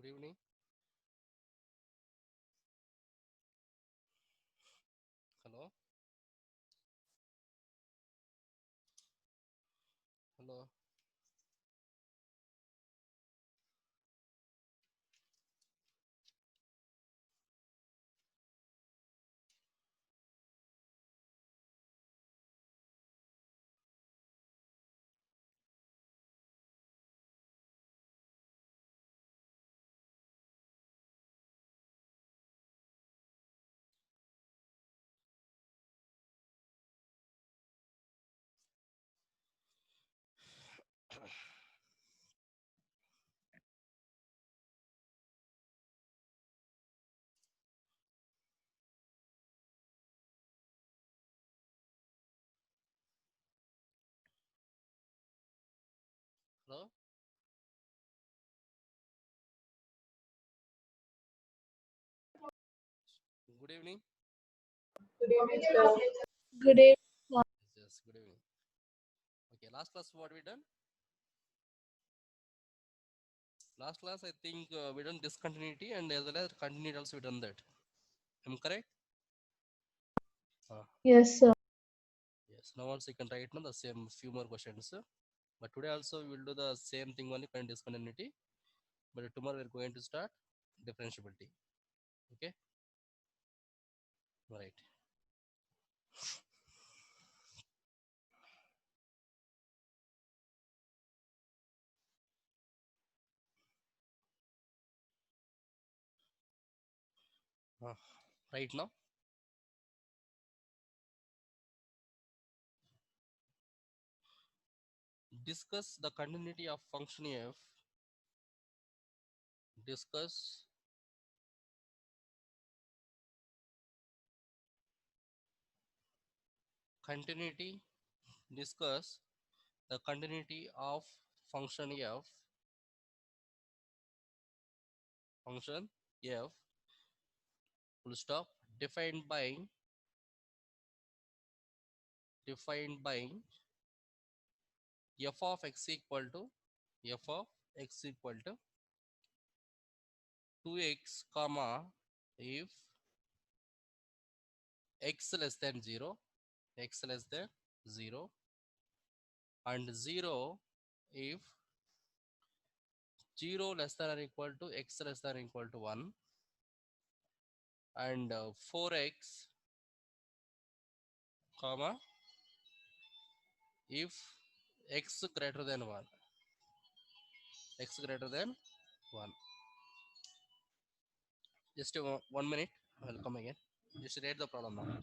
Good evening. Hello. Hello. Hello. Good evening. Good evening. Yes. Good evening. Okay. Last class, what we done? Last class, I think we done discontinuity and as well as continuity also we done that. Am I correct? Yes, sir. Yes. Now also you can write now the same few more questions. But today also we will do the same thing only discontinuity. But tomorrow we're going to start differentiability. Okay. Right. Uh, right now. Discuss the continuity of function f. Discuss continuity. Discuss the continuity of function f. Function f. Full stop. Defined by f of x equal to f of x equal to 2x comma if x less than 0, x less than 0 and 0 if 0 less than or equal to x less than or equal to 1 and 4x comma if x greater than 1, x greater than 1. Just 1 minute, I'll come again. Just read the problem now.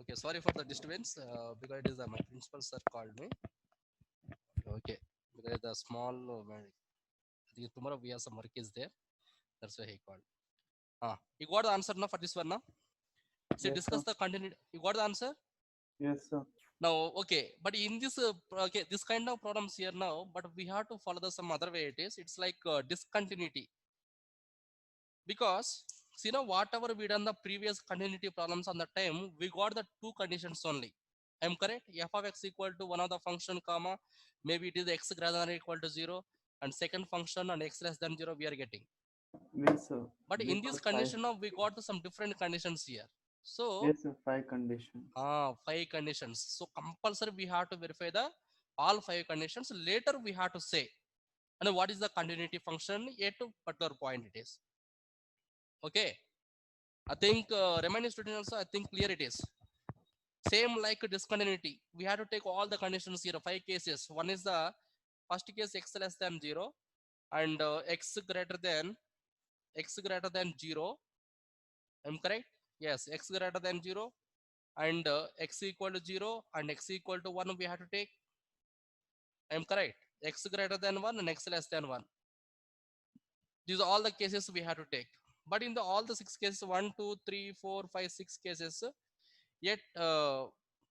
Okay, sorry for the disturbance because it is my principal sir called me. Okay, because the small I think tomorrow we have some work is there. That's why he called. You got the answer now for this one now. See, Yes, sir. discuss the continuity. You got the answer Yes, sir. now. Okay, but in this okay, this kind of problems here now, but we have to follow the some other way. It is. It's like discontinuity because see now whatever we done the previous continuity problems on the time we got the two conditions only. I'm correct. F of x equal to one of the function comma maybe it is x greater than or equal to 0 and second function and x less than 0 we are getting. Yes, sir. But in this Because five. condition now we got some different conditions here. So Yes, sir. Five conditions. five conditions. So compulsory we have to verify the all five conditions. Later we have to say and what is the continuity function at a particular point it is. Okay. I think remaining students also I think clear it is. Same like discontinuity. We have to take all the conditions here. Five cases. One is the first case x less than 0 and x greater than 0. I'm correct? Yes, x greater than 0 and x equal to 0 and x equal to 1 we have to take. I'm correct. X greater than 1 and x less than 1. These are all the cases we have to take. But in the all the six cases, 1, 2, 3, 4, 5, 6 cases, yet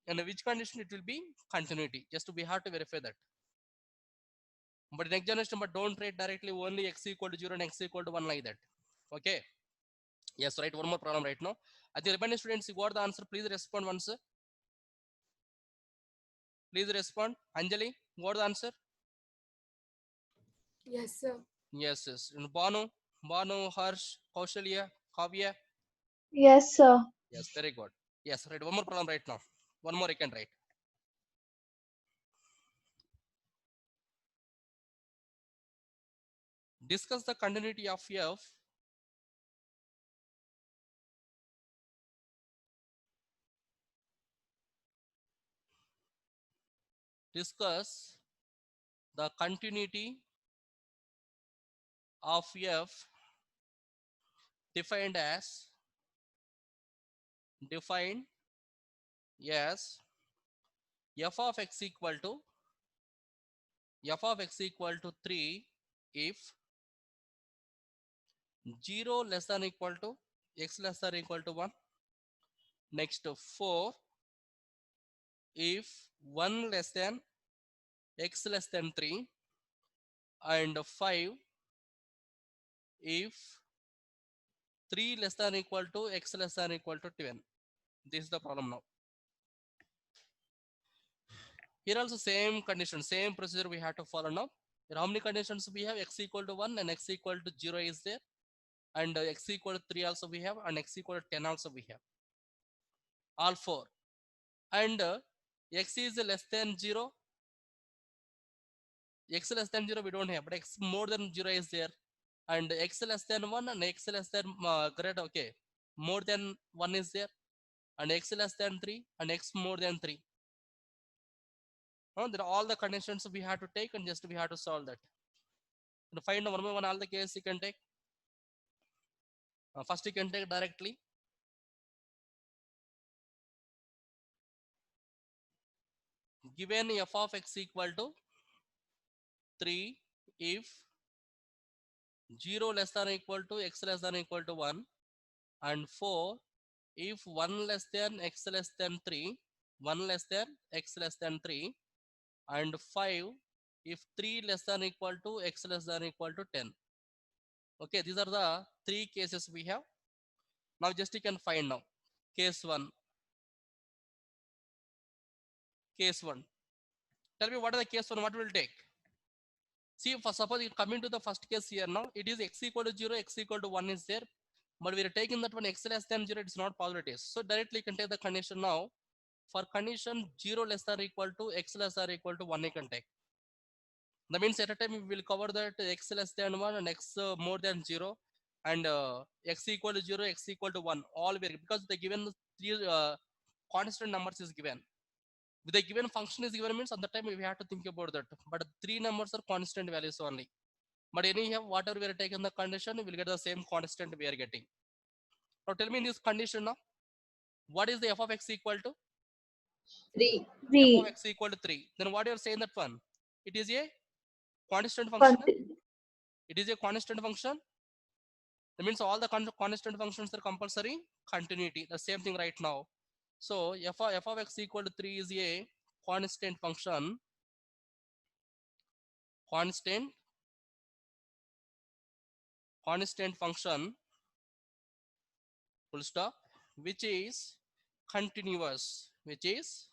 in which condition it will be continuity. Just we have to verify that. But in examination, but don't write directly only x equal to 0 and x equal to 1 like that. Okay. Yes, right. One more problem right now. I think remaining students, you got the answer. Please respond once. Please respond. Anjali, you got the answer? Yes, sir. Yes, yes. And Banu, Harsh, Kaushalya, Kavya. Yes, sir. Yes, very good. Yes, right. One more problem right now. One more I can write. Discuss the continuity of F. Discuss the continuity of F defined as defined as f of x equal to 3 if 0 less than equal to x less than equal to 1. Next 4 if 1 less than x less than 3 and 5 if 3 less than equal to x less than equal to 10. This is the problem now. Here also same condition, same procedure we have to follow now. Here how many conditions we have? X equal to 1 and x equal to 0 is there. And x equal to 3 also we have and x equal to 10 also we have. All four. And x is less than 0. X less than 0 we don't have, but x more than 0 is there. And x less than 1 and x less than greater, okay. More than 1 is there. And x less than 3 and x more than 3. There are all the conditions we have to take and just we have to solve that. And find one by one all the cases you can take. First you can take directly. Given f of x equal to 3 if 0 less than equal to x less than equal to 1 and 4 if 1 less than x less than 3, 1 less than x less than 3 and 5 if 3 less than equal to x less than equal to 10. Okay, these are the three cases we have. Now just you can find now. Case 1. Case 1. Tell me what is the case 1, what will take? See, for suppose it coming to the first case here now, it is x equal to 0, x equal to 1 is there. But we are taking that one x less than 0, it's not possible it is. So directly you can take the condition now. For condition 0 less than equal to x less than equal to 1 you can take. That means at a time we will cover that x less than 1 and x more than 0 and x equal to 0, x equal to 1. All very because the given three constant numbers is given. With the given function is given means at the time we have to think about that. But three numbers are constant values only. But anyhow, whatever we are taking the condition, we will get the same constant we are getting. Now tell me in this condition now, what is the f of x equal to? 3. f of 3. x equal to 3. Then what you are saying that one? It is a constant function. It is a constant function. That means all the constant functions are compulsory continuity. The same thing right now. So f of x equal to 3 is a constant function. Constant function, full stop, which is continuous, which is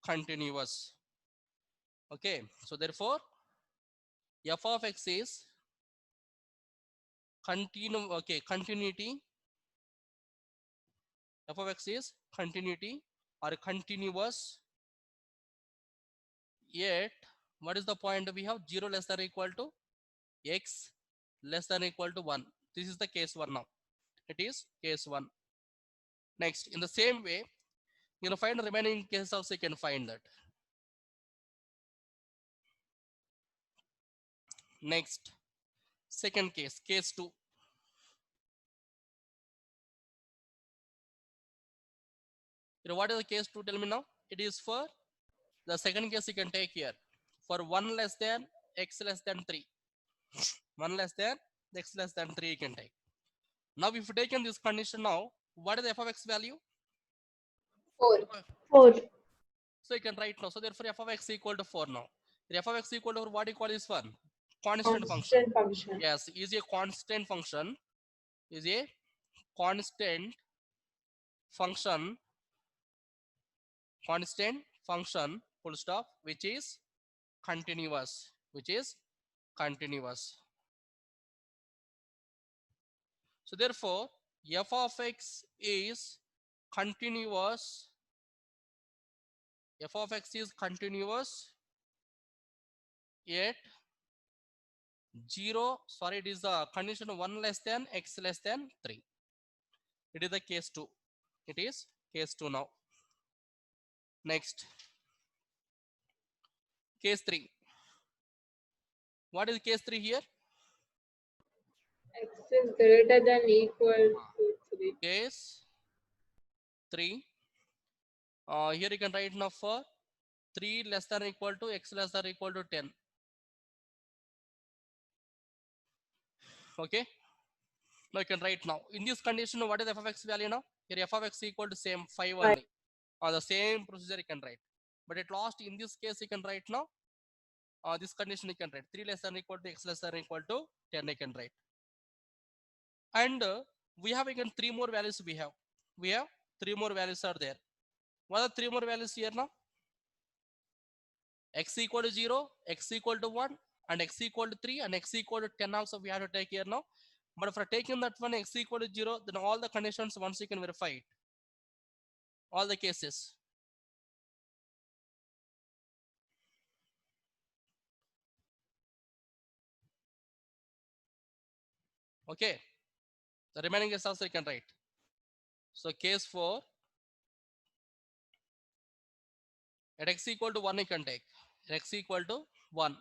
continuous. Okay, so therefore f of x is continuity. F of x is continuity or continuous, yet what is the point? We have 0 less than or equal to x less than or equal to 1. This is the case 1 now. It is case 1. Next, in the same way, you know, find the remaining cases also, you can find that. Next, second case, case 2. You know, what is the case 2? Tell me now. It is for the second case you can take here. For 1 less than x less than 3. 1 less than x less than 3 you can take. Now if you take in this condition now, what is the f of x value? 4. 4. So you can write now. So therefore f of x equal to 4 now. The f of x equal to what you call this one? Constant function. Constant function. Yes, is a constant function. Is a constant function. Constant function, full stop, which is continuous. Which is continuous. So therefore f of x is continuous. F of x is continuous, yet 0, sorry, it is the condition 1 less than x less than 3. It is the case 2. It is case 2 now. Next, case 3. What is case 3 here? X is greater than equal to 3. Case 3. Here you can write now for 3 less than or equal to x less than or equal to 10. Okay. Now you can write now. In this condition, what is f of x value now? Here f of x equal to same 5 only. Or the same procedure you can write. But at last, in this case, you can write now. This condition you can write 3 less than or equal to x less than or equal to 10 you can write. And we have again 3 more values we have. We have 3 more values are there. What are 3 more values here now? X equal to 0, x equal to 1, and x equal to 3, and x equal to 10 also we have to take here now. But for taking that one x equal to 0, then all the conditions once you can verify it. All the cases. Okay. The remaining is also you can write. So case 4, at x equal to 1 you can take. At x equal to 1.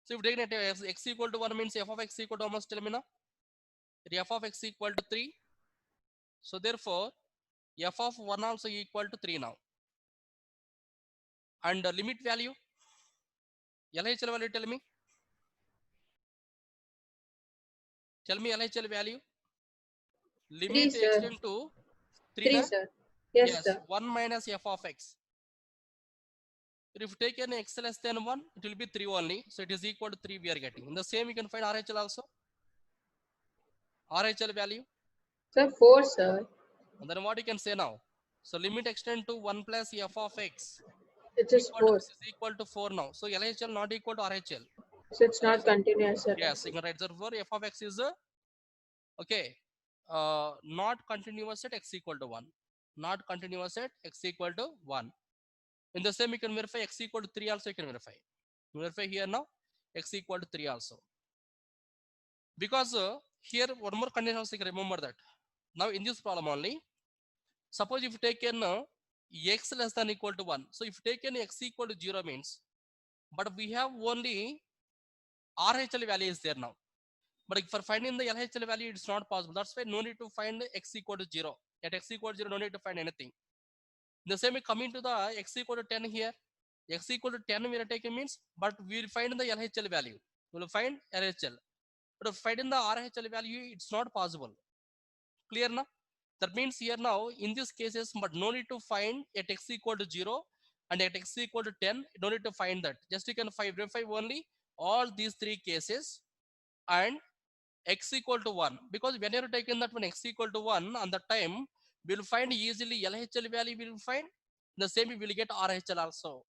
So if you take x equal to 1 means f of x equal to almost, tell me now. F of x equal to 3. So therefore, f of 1 also equal to 3 now. And the limit value, LHL value, tell me. Tell me LHL value. Limit 3, sir. extend to 3, 3, sir. Yes, sir. 1 minus f of x. If you take an x less than 1, it will be 3 only. So it is equal to 3 we are getting. In the same, you can find RHL also. RHL value. Sir, 4, sir. And then what you can say now? So limit extend to 1 plus f of x. It is 4. This is equal to 4 now. So LHL not equal to RHL. So it's not continuous, sir. Yes, you can write therefore f of x is okay. Not continuous at x equal to 1. Not continuous at x equal to 1. In the same, you can verify x equal to 3 also you can verify. Verify here now x equal to 3 also. Because here one more condition also you can remember that. Now in this problem only, suppose if you take n x less than equal to 1. So if you take n x equal to 0 means, but we have only RHL value is there now. But for finding the LHL value, it's not possible. That's why no need to find x equal to 0. At x equal to 0, no need to find anything. The same way coming to the x equal to 10 here. X equal to 10 we are taking means, but we will find the LHL value. We will find LHL. But finding the RHL value, it's not possible. Clear now? That means here now, in these cases, but no need to find at x equal to 0 and at x equal to 10, no need to find that. Just you can verify only all these three cases and x equal to 1. Because when you're taking that one x equal to 1, on the time, we'll find easily LHL value, we'll find the same, we will get RHL also.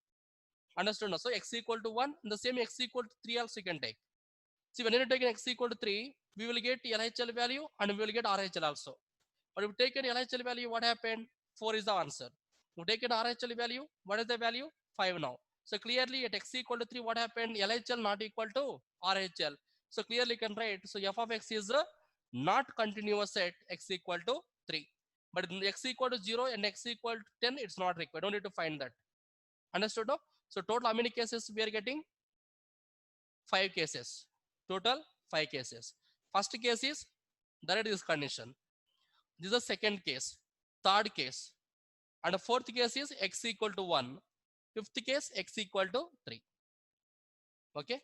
Understood now? So x equal to 1, the same x equal to 3 also you can take. See, when you're taking x equal to 3, we will get LHL value and we will get RHL also. But if we take an LHL value, what happened? 4 is the answer. If we take an RHL value, what is the value? 5 now. So clearly at x equal to 3, what happened? LHL not equal to RHL. So clearly you can write, so f of x is not continuous at x equal to 3. But in x equal to 0 and x equal to 10, it's not required. Don't need to find that. Understood? No? So total how many cases we are getting? 5 cases. Total 5 cases. First case is there is condition. This is the second case, third case, and the fourth case is x equal to 1. Fifth case, x equal to 3. Okay.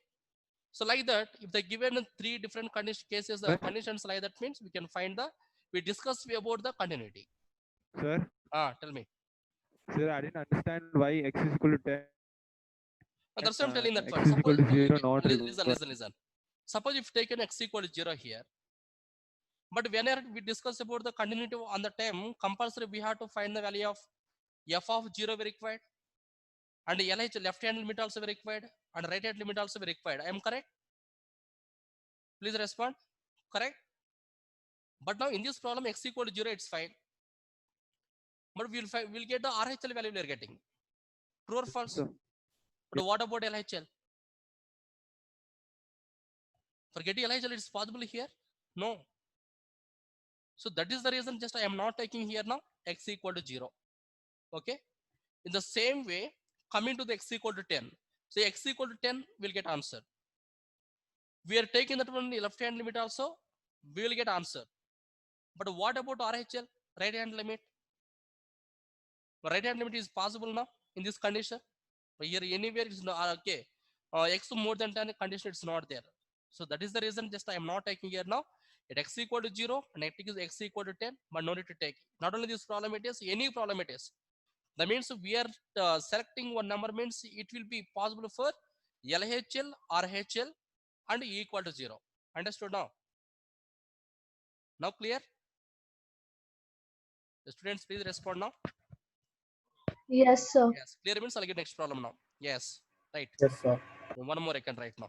So like that, if they given three different cases, the Sir? conditions like that means we can find the, we discuss about the continuity. Sir, Tell me. sir, I didn't understand why x is equal to 10. That's what I'm telling that X one. is Suppose, equal to 0, okay, not listen. Suppose if taken x equal to 0 here, but whenever we discuss about the continuity on the term, compulsory we have to find the value of f of 0 we required, and LH left hand limit also be required, and right hand limit also be required. I am correct? Please respond. Correct? But now in this problem, x equal to 0, it's fine. But we'll get the RHL value we are getting. True or false? So, But what about LHL? For getting LHL, it's possible here? No. So that is the reason just I am not taking here now x equal to 0. Okay. In the same way, coming to the x equal to 10. So x equal to 10 will get answer. We are taking that one left hand limit also, we will get answer. But what about RHL, right hand limit? Right hand limit is possible now in this condition. But here anywhere is not okay. X more than 10 condition, it's not there. So that is the reason just I am not taking here now. At x equal to 0 and x equal to 10, but no need to take. Not only this problem it is, any problem it is. That means we are selecting one number means it will be possible for LHL, RHL and E equal to 0. Understood now? Now clear? The students please respond now. Yes, sir. Yes, clear means I'll get next problem now. Yes, right. Yes, sir. One more I can write now.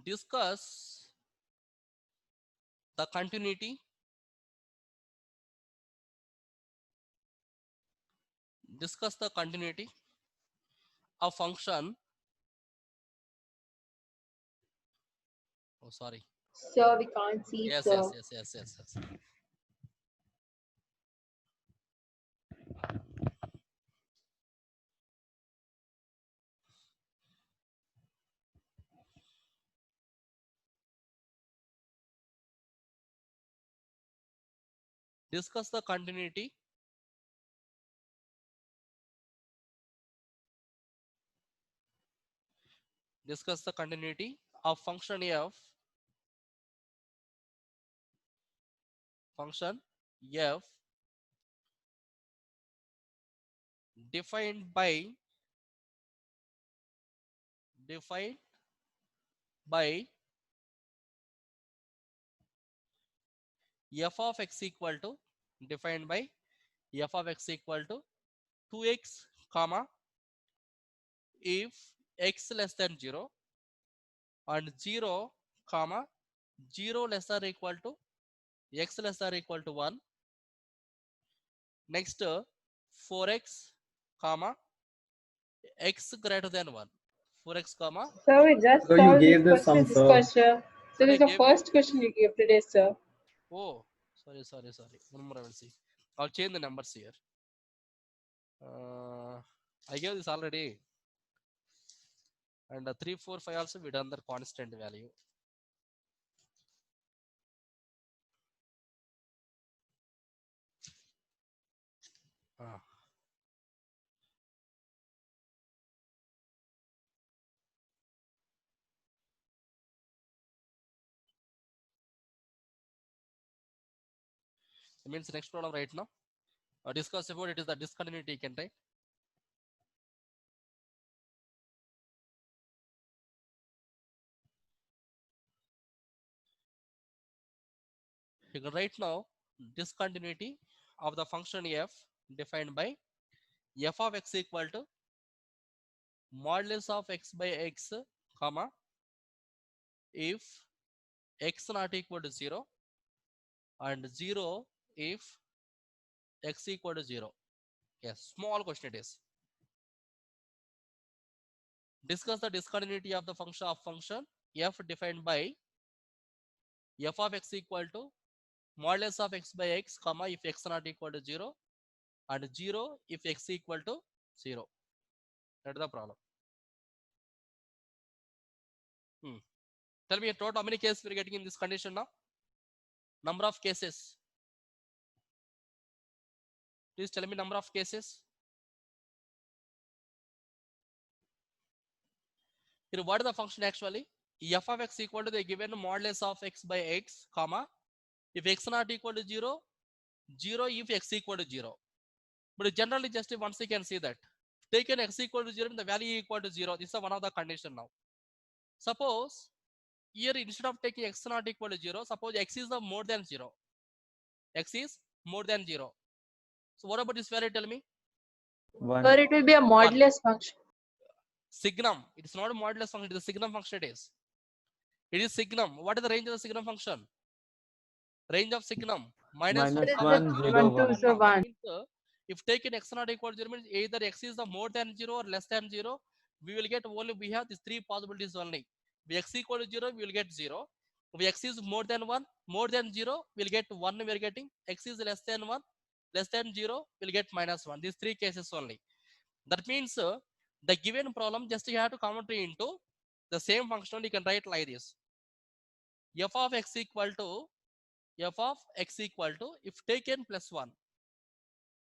Discuss the continuity. Discuss the continuity of function. Oh, sorry. Sir, we can't see, Yes, sir. yes. Discuss the continuity of function f defined by f of x equal to 2x comma if x less than 0 and 0 comma 0 less than or equal to x less than or equal to 1. Next 4x comma x greater than 1. 4x comma. Sir, we just So you solved gave this the sum, question. This sir. question. So this is I the gave- first question you gave today, sir. Oh, sorry. One more I will see. I'll change the numbers here. I gave this already. And 3, 4, 5 also we done the constant value. Ah. That means next problem right now. Discuss about it is the discontinuity, can right? You can write now discontinuity of the function f defined by f of x equal to modulus of x by x, comma, if x not equal to 0 and 0 if x equal to 0. Yes, small question it is. Discuss the discontinuity of the function f defined by f of x equal to modulus of x by x, comma, if x not equal to 0 and 0 if x equal to 0. That is the problem. Tell me total how many cases we're getting in this condition now? Number of cases. Please tell me number of cases. Here, what is the function actually? F of x equal to the given modulus of x by x, comma, if x not equal to 0, 0 if x equal to 0. But generally, just once you can see that. Take an x equal to 0 and the value equal to 0. This is one of the condition now. Suppose here instead of taking x not equal to 0, suppose x is the more than 0. X is more than 0. So what about this value? Tell me. One. Sir, it will be a modulus function. Signum. It is not a modulus function. It is a signum function. It is signum. What is the range of the signum function? Range of signum minus Minus 1, 1, 0, 1, 2, 1. so 1. If taken x not equal to 0 means either x is the more than 0 or less than 0, we will get only, we have these three possibilities only. If x equal to 0, we will get 0. If x is more than 1, more than 0, we'll get 1, we are getting. X is less than 1, less than 0, we'll get minus 1. These three cases only. That means the given problem, just you have to convert it into the same function. You can write like this. F of x equal to if taken plus 1.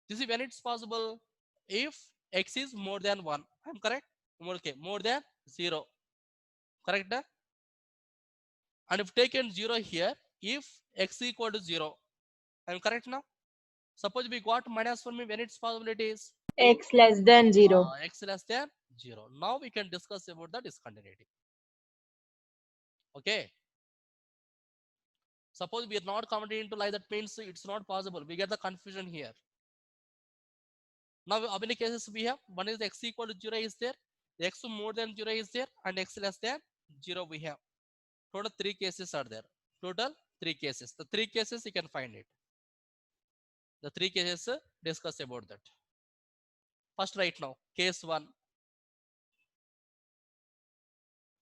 This is when it's possible if x is more than 1. I'm correct? Okay, more than 0. Correct? And if taken 0 here, if x equal to 0. I'm correct now? Suppose we got minus 1, when its possibility is X less than 0. X less than 0. Now we can discuss about the discontinuity. Okay. Suppose we are not converting into like that, means it's not possible. We get the confusion here. Now how many cases we have? One is x equal to 0 is there, x more than 0 is there, and x less than 0 we have. Total 3 cases are there. Total 3 cases. The 3 cases you can find it. The 3 cases discuss about that. First right now, case 1.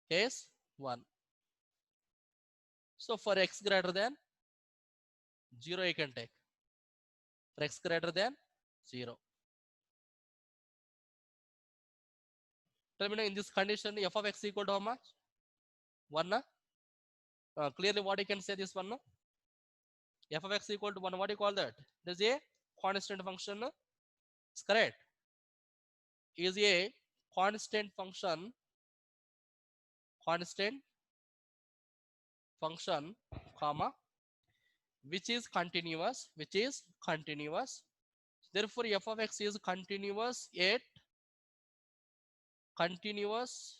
Case 1. So for x greater than 0 you can take. For x greater than 0. Tell me now, in this condition f of x equal to how much? 1. Clearly what you can say this one? No? F of x equal to 1. What do you call that? This is a constant function. No? It's correct. Is a constant function. Constant function, comma, which is continuous. Which is continuous. Therefore, f of x is continuous yet continuous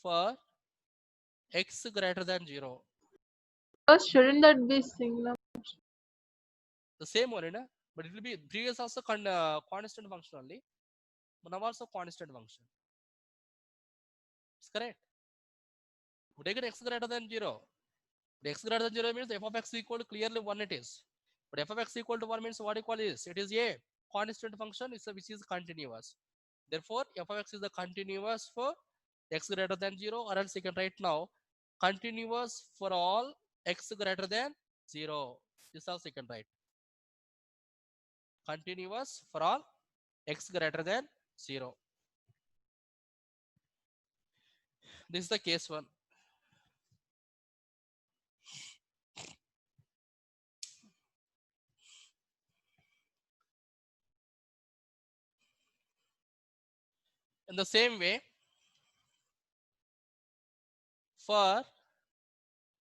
for x greater than 0. Sir, shouldn't that be singular? The same one, na? but it will be previous also constant function only, but now also constant function. It's correct. We take it x greater than 0. The x greater than 0 means f of x equal to clearly 1 it is. But f of x equal to 1 means what you call is? It is a constant function which is continuous. Therefore, f of x is the continuous for x greater than 0, or else you can write now continuous for all x greater than 0. This also you can write. Continuous for all x greater than 0. This is the case 1. In the same way, for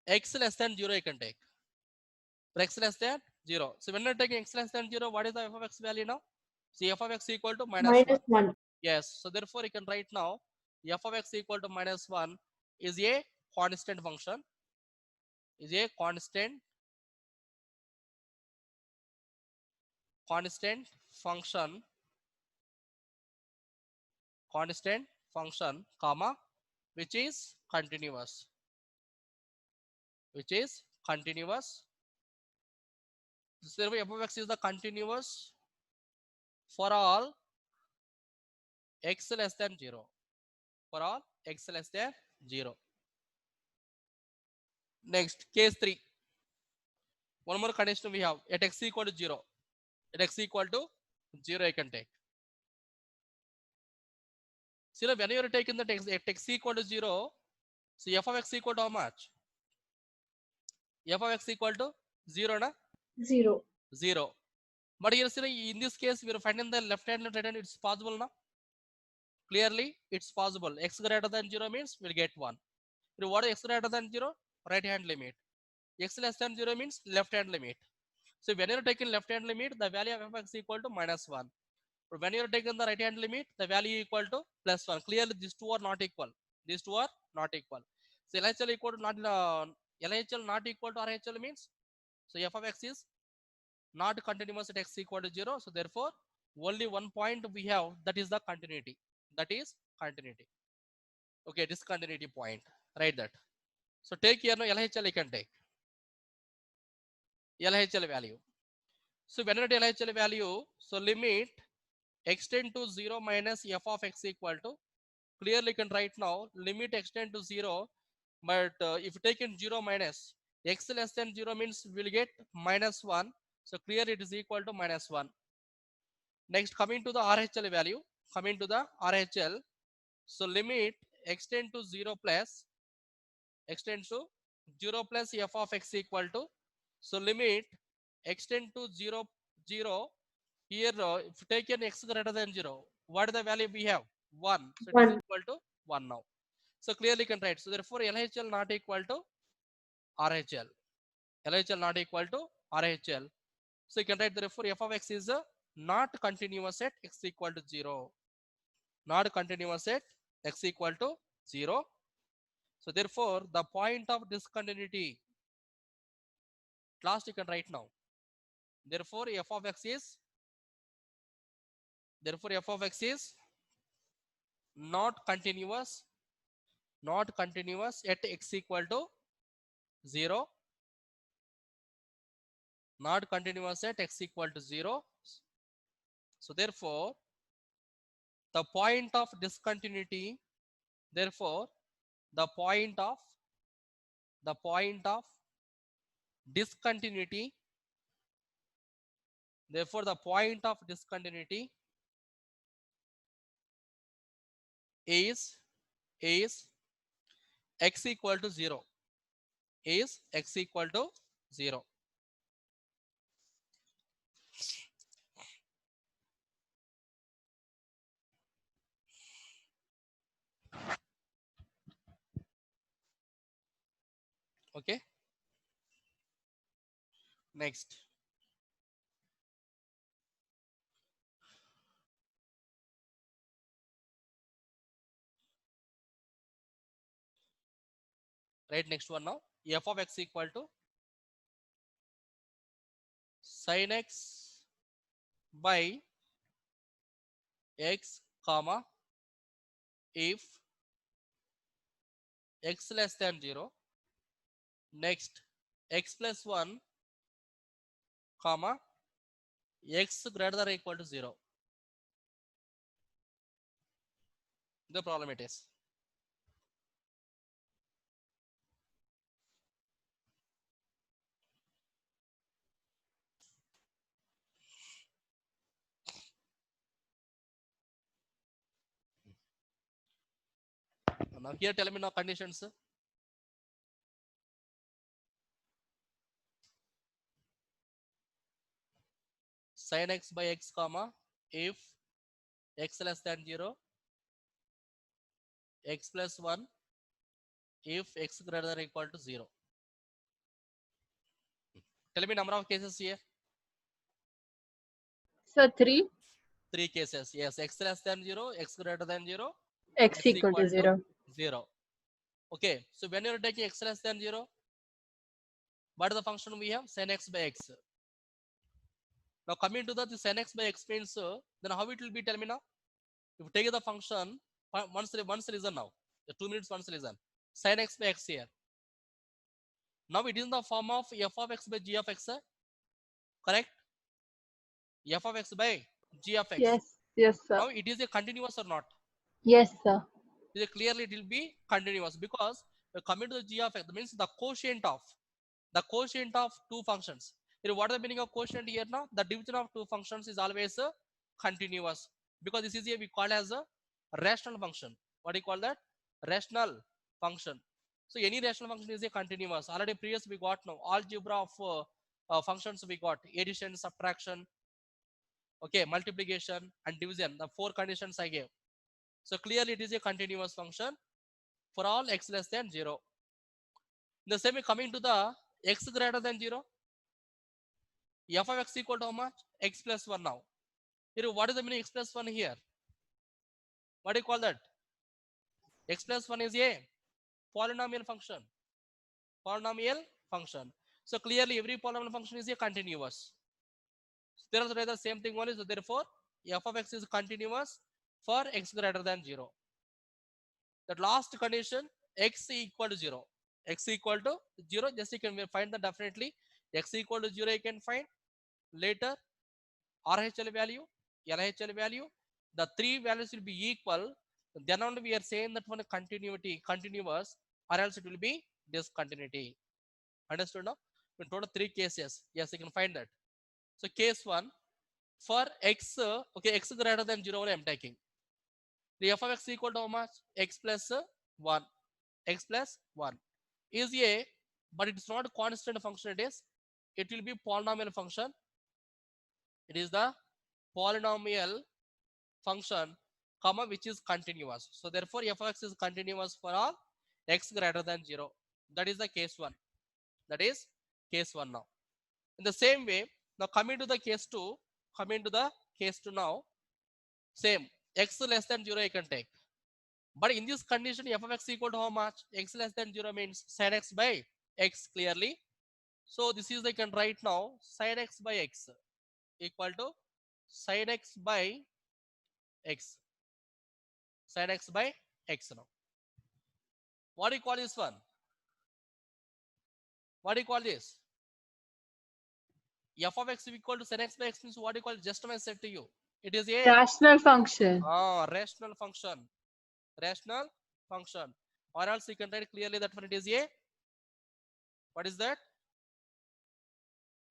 x less than 0 you can take. For x less than 0. So when you're taking x less than 0, what is the f of x value now? See, f of x equal to minus 1. Minus 1. Yes. So therefore, you can write now f of x equal to minus 1 is a constant function. Is a constant function. Constant function, comma, which is continuous. Which is continuous. So therefore, f of x is the continuous for all x less than 0. For all x less than 0. Next, case 3. One more condition we have at x equal to 0. At x equal to 0, you can take. See, when you are taking the at x equal to 0, so f of x equal to how much? F of x equal to 0, na? 0. 0. But here, see, in this case, we are finding the left hand and right hand. It's possible, na? Clearly, it's possible. X greater than 0 means we'll get 1. What is x greater than 0? Right hand limit. X less than 0 means left hand limit. So when you're taking left hand limit, the value of f of x equal to minus 1. But when you're taking the right hand limit, the value equal to plus 1. Clearly, these two are not equal. These two are not equal. So LHL equal to not LHL not equal to RHL means, so f of x is not continuous at x equal to 0. So therefore, only one point we have, that is the continuity. That is continuity. Okay, discontinuity point. Write that. So take here now LHL you can take. LHL value. So when you take LHL value, so limit extend to 0 minus f of x equal to, clearly you can write now limit extend to 0, but if you take in 0 minus x less than 0 means we'll get minus 1. So clearly it is equal to minus 1. Next, coming to the RHL value, coming to the RHL, so limit extend to 0 plus extend to 0 plus f of x equal to, so limit extend to 0 0. Here if you take an x greater than 0, what is the value we have? 1. So it is 1. equal to 1 now. So clearly you can write. So therefore LHL not equal to RHL. LHL not equal to RHL. So you can write therefore f of x is not continuous at x equal to 0. Not continuous at x equal to 0. So therefore the point of discontinuity, last you can write now. Therefore f of x is not continuous at x equal to 0. Not continuous at x equal to 0. So therefore the point of discontinuity, therefore the point of discontinuity, therefore the point of discontinuity is x equal to 0. Is x equal to 0. Okay. Next. Right, next one now. F of x equal to sin x by x comma if x less than 0, next x plus 1 comma x greater than or equal to 0. The problem it is. Now here tell me now conditions. Sin x by x comma if x less than 0, x plus 1 if x greater than or equal to 0. Tell me number of cases here. So 3, 3 cases. Yes, x less than 0, x greater than 0, x equal to 0. 0. Okay, so when you're taking x less than 0, what is the function we have? Sin x by x. Now coming to the sin x by x means, then how it will be? Tell me now. If you take the function, once listen now. The 2 minutes once listen. Sin x by x here. Now it is in the form of f of x by g of x. Correct? F of x by g of x. Yes, sir. Now it is a continuous or not? Yes, sir. Clearly it will be continuous because coming to the g of x, that means the quotient of two functions. What is the meaning of quotient here now? The division of two functions is always continuous, because this is we call as a rational function. What do you call that? Rational function. So any rational function is a continuous. Already previous we got now algebra of functions we got addition, subtraction, okay, multiplication and division. The 4 conditions I gave. So clearly it is a continuous function for all x less than 0. The same way coming to the x greater than 0, f of x equal to how much? X plus 1 now. Here, what is the meaning x plus 1 here? What do you call that? X plus 1 is a polynomial function. Polynomial function. So clearly every polynomial function is a continuous. So there is the same thing only. So therefore, f of x is continuous for x greater than 0. That last condition, x equal to 0. X equal to 0, just you can find that definitely. X equal to 0 you can find. Later, RHL value, LHL value, the 3 values will be equal. Then only we are saying that one continuous, or else it will be discontinuity. Understood now? In total 3 cases. Yes, you can find that. So case 1, for x, okay, x greater than 0 only I am taking. The f of x equal to how much? X plus 1. X plus 1 is a, but it is not a constant function. It will be polynomial function. It is the polynomial function, comma, which is continuous. So therefore f of x is continuous for all x greater than 0. That is the case 1. That is case 1 now. In the same way, now coming to the case 2, now, same, x less than 0 you can take. But in this condition, f of x equal to how much? X less than 0 means sin x by x clearly. So this is, I can write now, sin x by x equal to sin x by x. Sin x by x now. What do you call this one? What do you call this? F of x equal to sin x by x means what do you call it? Just I said to you. It is a Rational function. rational function. Rational function. Or else you can write clearly that one it is a, what is that?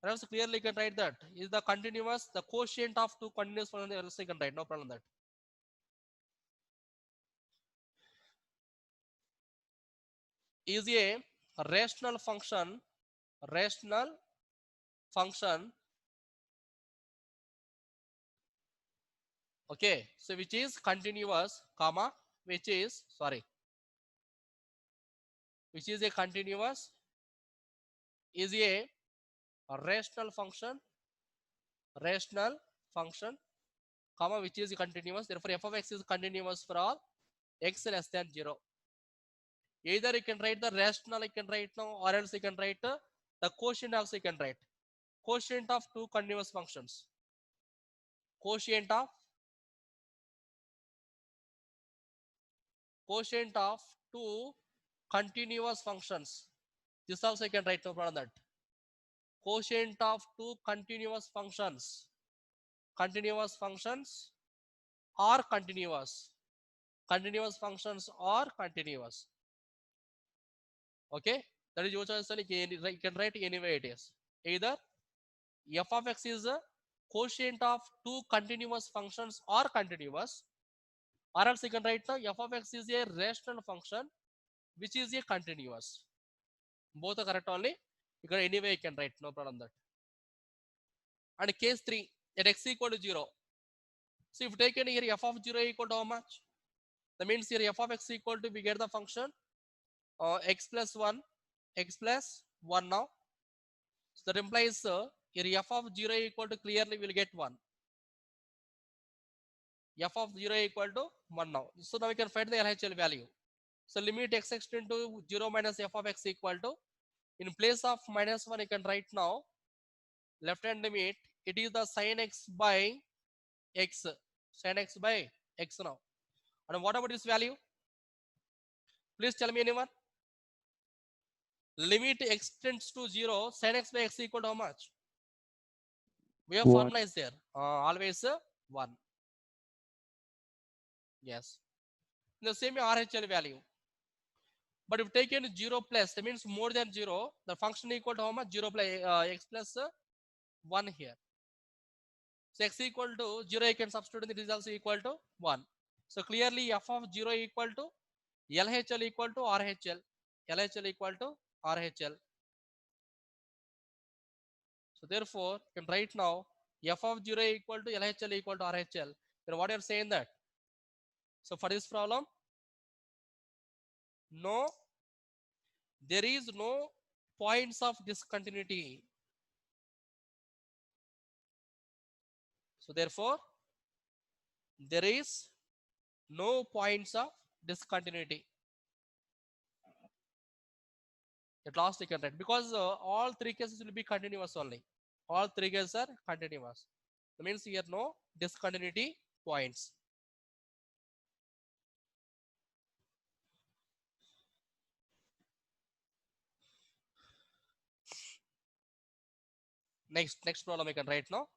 Or else clearly you can write that is the continuous, the quotient of two continuous functions. Else you can write, no problem that. Is a rational function, okay, so which is continuous, comma, which is a continuous, is a rational function, comma, which is continuous. Therefore f of x is continuous for all x less than 0. Either you can write the rational, you can write now, or else you can write the quotient also you can write. Quotient of two continuous functions. quotient of two continuous functions. This also you can write no problem that. Quotient of two continuous functions. Continuous functions are continuous. Continuous functions are continuous. Okay, that is your choice. You can write any way it is. Either f of x is a quotient of two continuous functions or continuous, or else you can write now f of x is a rational function which is a continuous. Both are correct only. You can anyway you can write, no problem that. And case 3 at x equal to 0. So if you take here f of 0 equal to how much? That means here f of x equal to, we get the function x plus 1 now. So that implies here f of 0 equal to, clearly we will get 1. F of 0 equal to 1 now. So now we can find the LHL value. So limit x extend to 0 minus f of x equal to, in place of minus 1 you can write now left hand limit, it is the sin x by x. Sin x by x now. And what about this value? Please tell me anyone. Limit x tends to 0, sin x by x equal to how much? We have One. formula is there. Always 1. Yes. The same RHL value. But if taken 0 plus, that means more than 0, the function equal to how much? 0 plus x plus 1 here. So x equal to 0, you can substitute, it is also equal to 1. So clearly f of 0 equal to LHL equal to RHL. LHL equal to RHL. So therefore, you can write now f of 0 equal to LHL equal to RHL. Then what you are saying that? So for this problem, no, there is no points of discontinuity. So therefore, there is no points of discontinuity. At last you can write, because all three cases will be continuous only. All three cases are continuous. That means here no discontinuity points. Next problem I can write now.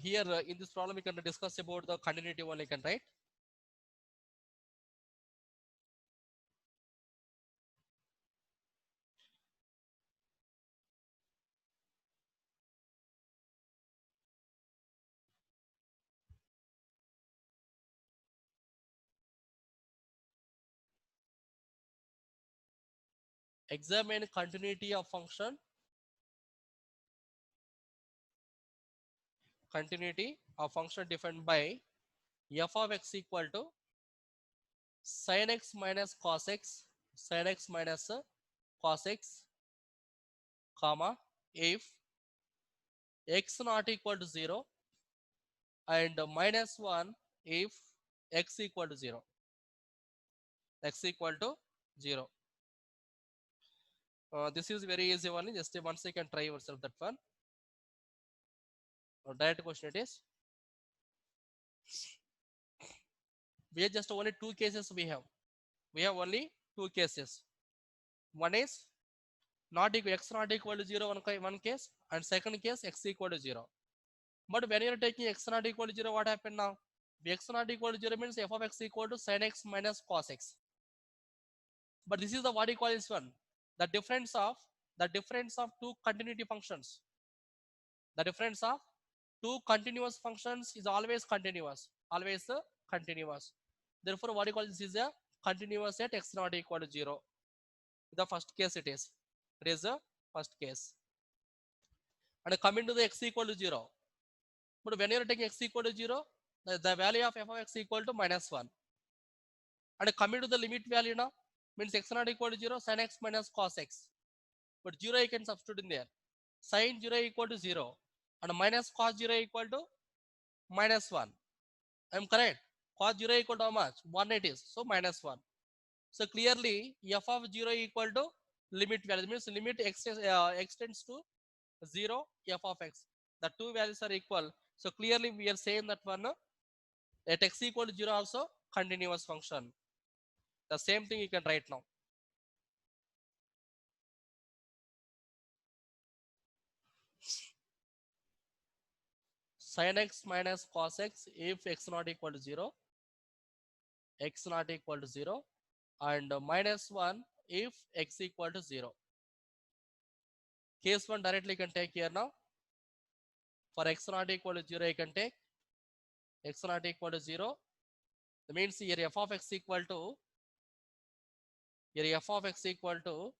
Here in this problem we can discuss about the continuity only, can write. Examine continuity of function. Continuity of function defined by f of x equal to sin x minus cos x, sin x minus cos x, comma, if x not equal to 0 and minus 1 if x equal to 0. X equal to 0. This is very easy one. Just once you can try yourself that one. Direct question it is. We have just only two cases we have. We have only two cases. One is not equal, x not equal to 0, one case, and second case x equal to 0. But when you are taking x not equal to 0, what happened now? X not equal to 0 means f of x equal to sin x minus cos x. But this is the what you call this one. The difference of two continuity functions. The difference of two continuous functions is always continuous. Always continuous. Therefore, what you call this is a continuous at x not equal to 0. The first case it is. It is the first case. And coming to the x equal to 0. But when you are taking x equal to 0, the value of f of x equal to minus 1. And coming to the limit value now, means x not equal to 0, sin x minus cos x. But 0 you can substitute in there. Sin 0 equal to 0. And minus cos 0 equal to minus 1. I am correct. Cos 0 equal to how much? 1 it is. So minus 1. So clearly f of 0 equal to limit value. Means limit extends to 0 f of x. The two values are equal. So clearly we are saying that one at x equal to 0 also continuous function. The same thing you can write now. Sin x minus cos x if x not equal to 0, x not equal to 0, and minus 1 if x equal to 0. Case 1 directly you can take here now. For x not equal to 0, you can take x not equal to 0. That means here f of x equal to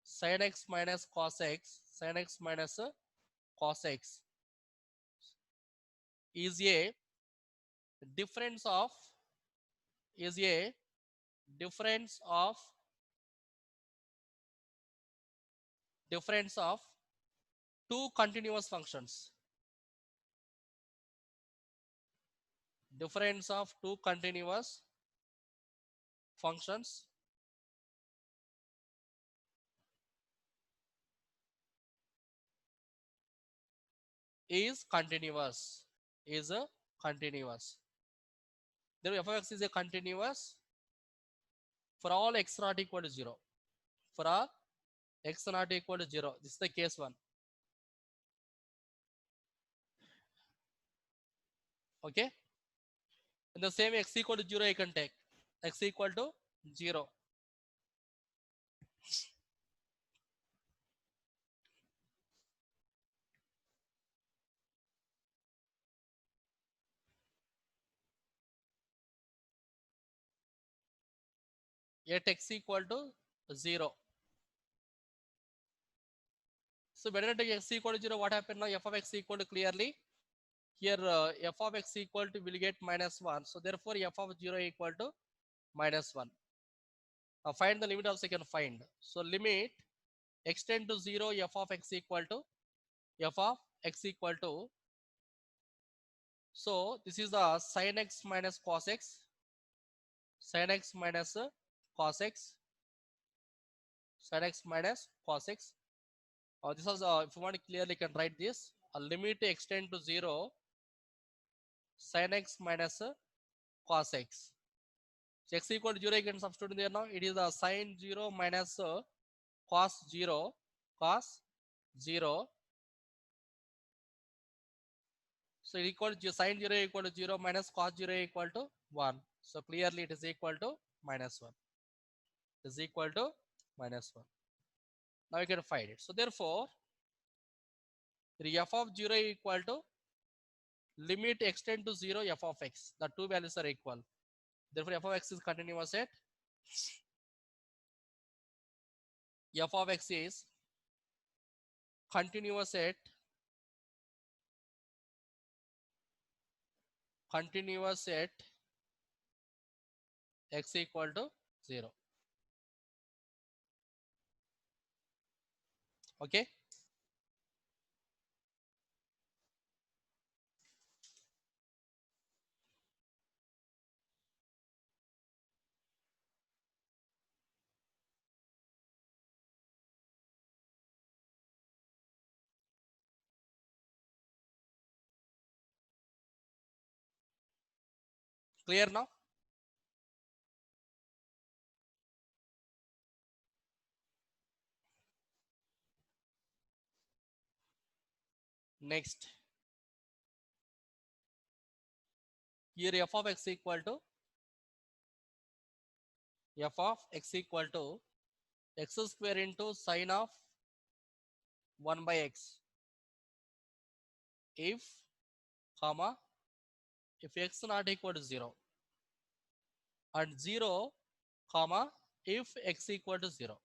sin x minus cos x, sin x minus cos x is a difference of is a difference of two continuous functions. Difference of two continuous functions is continuous. Is a continuous. Therefore, f of x is a continuous for all x not equal to 0. For all x not equal to 0. This is the case 1. Okay. And the same x equal to 0 you can take. X equal to 0. At x equal to 0. So when I take x equal to 0, what happened now? F of x equal to clearly here f of x equal to will get minus 1. So therefore f of 0 equal to minus 1. Now find the limit also you can find. So limit extend to 0 f of x equal to so this is the sin x minus cos x, sin x minus cos x, sin x minus cos x. This is if you want to clearly can write this a limit extend to 0 sin x minus cos x. So x equal to 0 you can substitute there now. It is the sin 0 minus cos 0 cos 0. So it equal to sin 0 equal to 0 minus cos 0 equal to 1. So clearly it is equal to minus 1. It is equal to minus 1. Now you can find it. So therefore, the f of 0 equal to limit extend to 0 f of x. The two values are equal. Therefore, f of x is continuous at f of x is continuous at x equal to 0. Okay. Clear now? Next, here f of x equal to x square into sine of 1 by x if comma if x not equal to 0 and 0 comma if x equal to 0.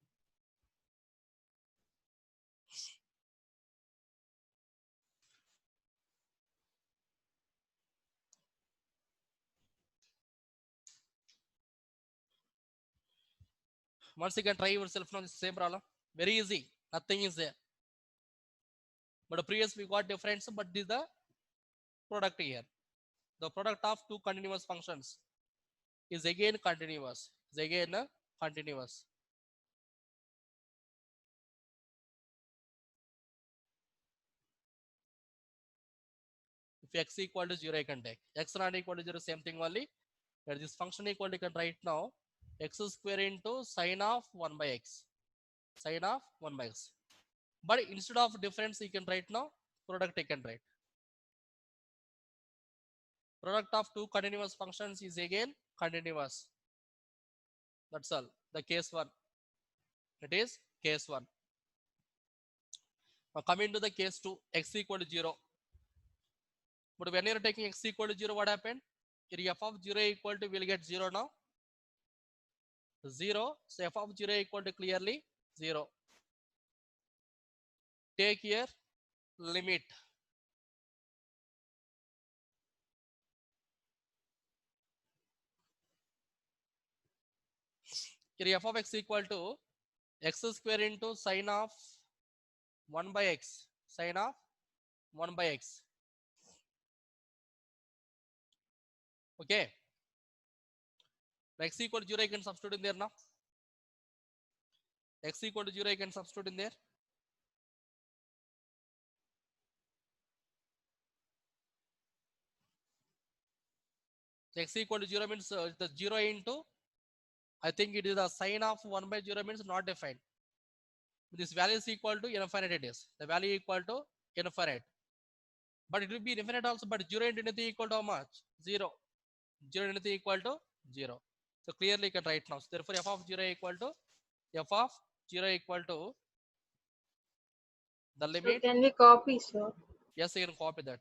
Once you can try yourself now, the same problem. Very easy. Nothing is there. But the previous we got difference, but this is the product here. The product of two continuous functions is again continuous. Is again continuous. If x equal to 0, you can take. X not equal to 0, same thing only. Where this function equal to, you can write now x square into sine of 1 by x. Sine of 1 by x. But instead of difference, you can write now product, you can write. Product of two continuous functions is again continuous. That's all. The case 1. It is case 1. Now coming to the case 2, x equal to 0. But when you're taking x equal to 0, what happened? Your f of 0 equal to, will get 0 now. 0. So f of 0 equal to clearly 0. Take here limit. Here f of x equal to x square into sine of 1 by x. Sine of 1 by x. Okay. X equal to 0, I can substitute in there now. X equal to 0, I can substitute in there. X equal to 0 means the 0 into, I think it is the sine of 1 by 0 means not defined. This value is equal to infinite it is. The value equal to infinite. But it will be infinite also, but 0 into anything equal to how much? 0. 0 into anything equal to 0. So clearly you can write now. So therefore f of 0 equal to the So limit. can we copy, sir? Yes, you can copy that.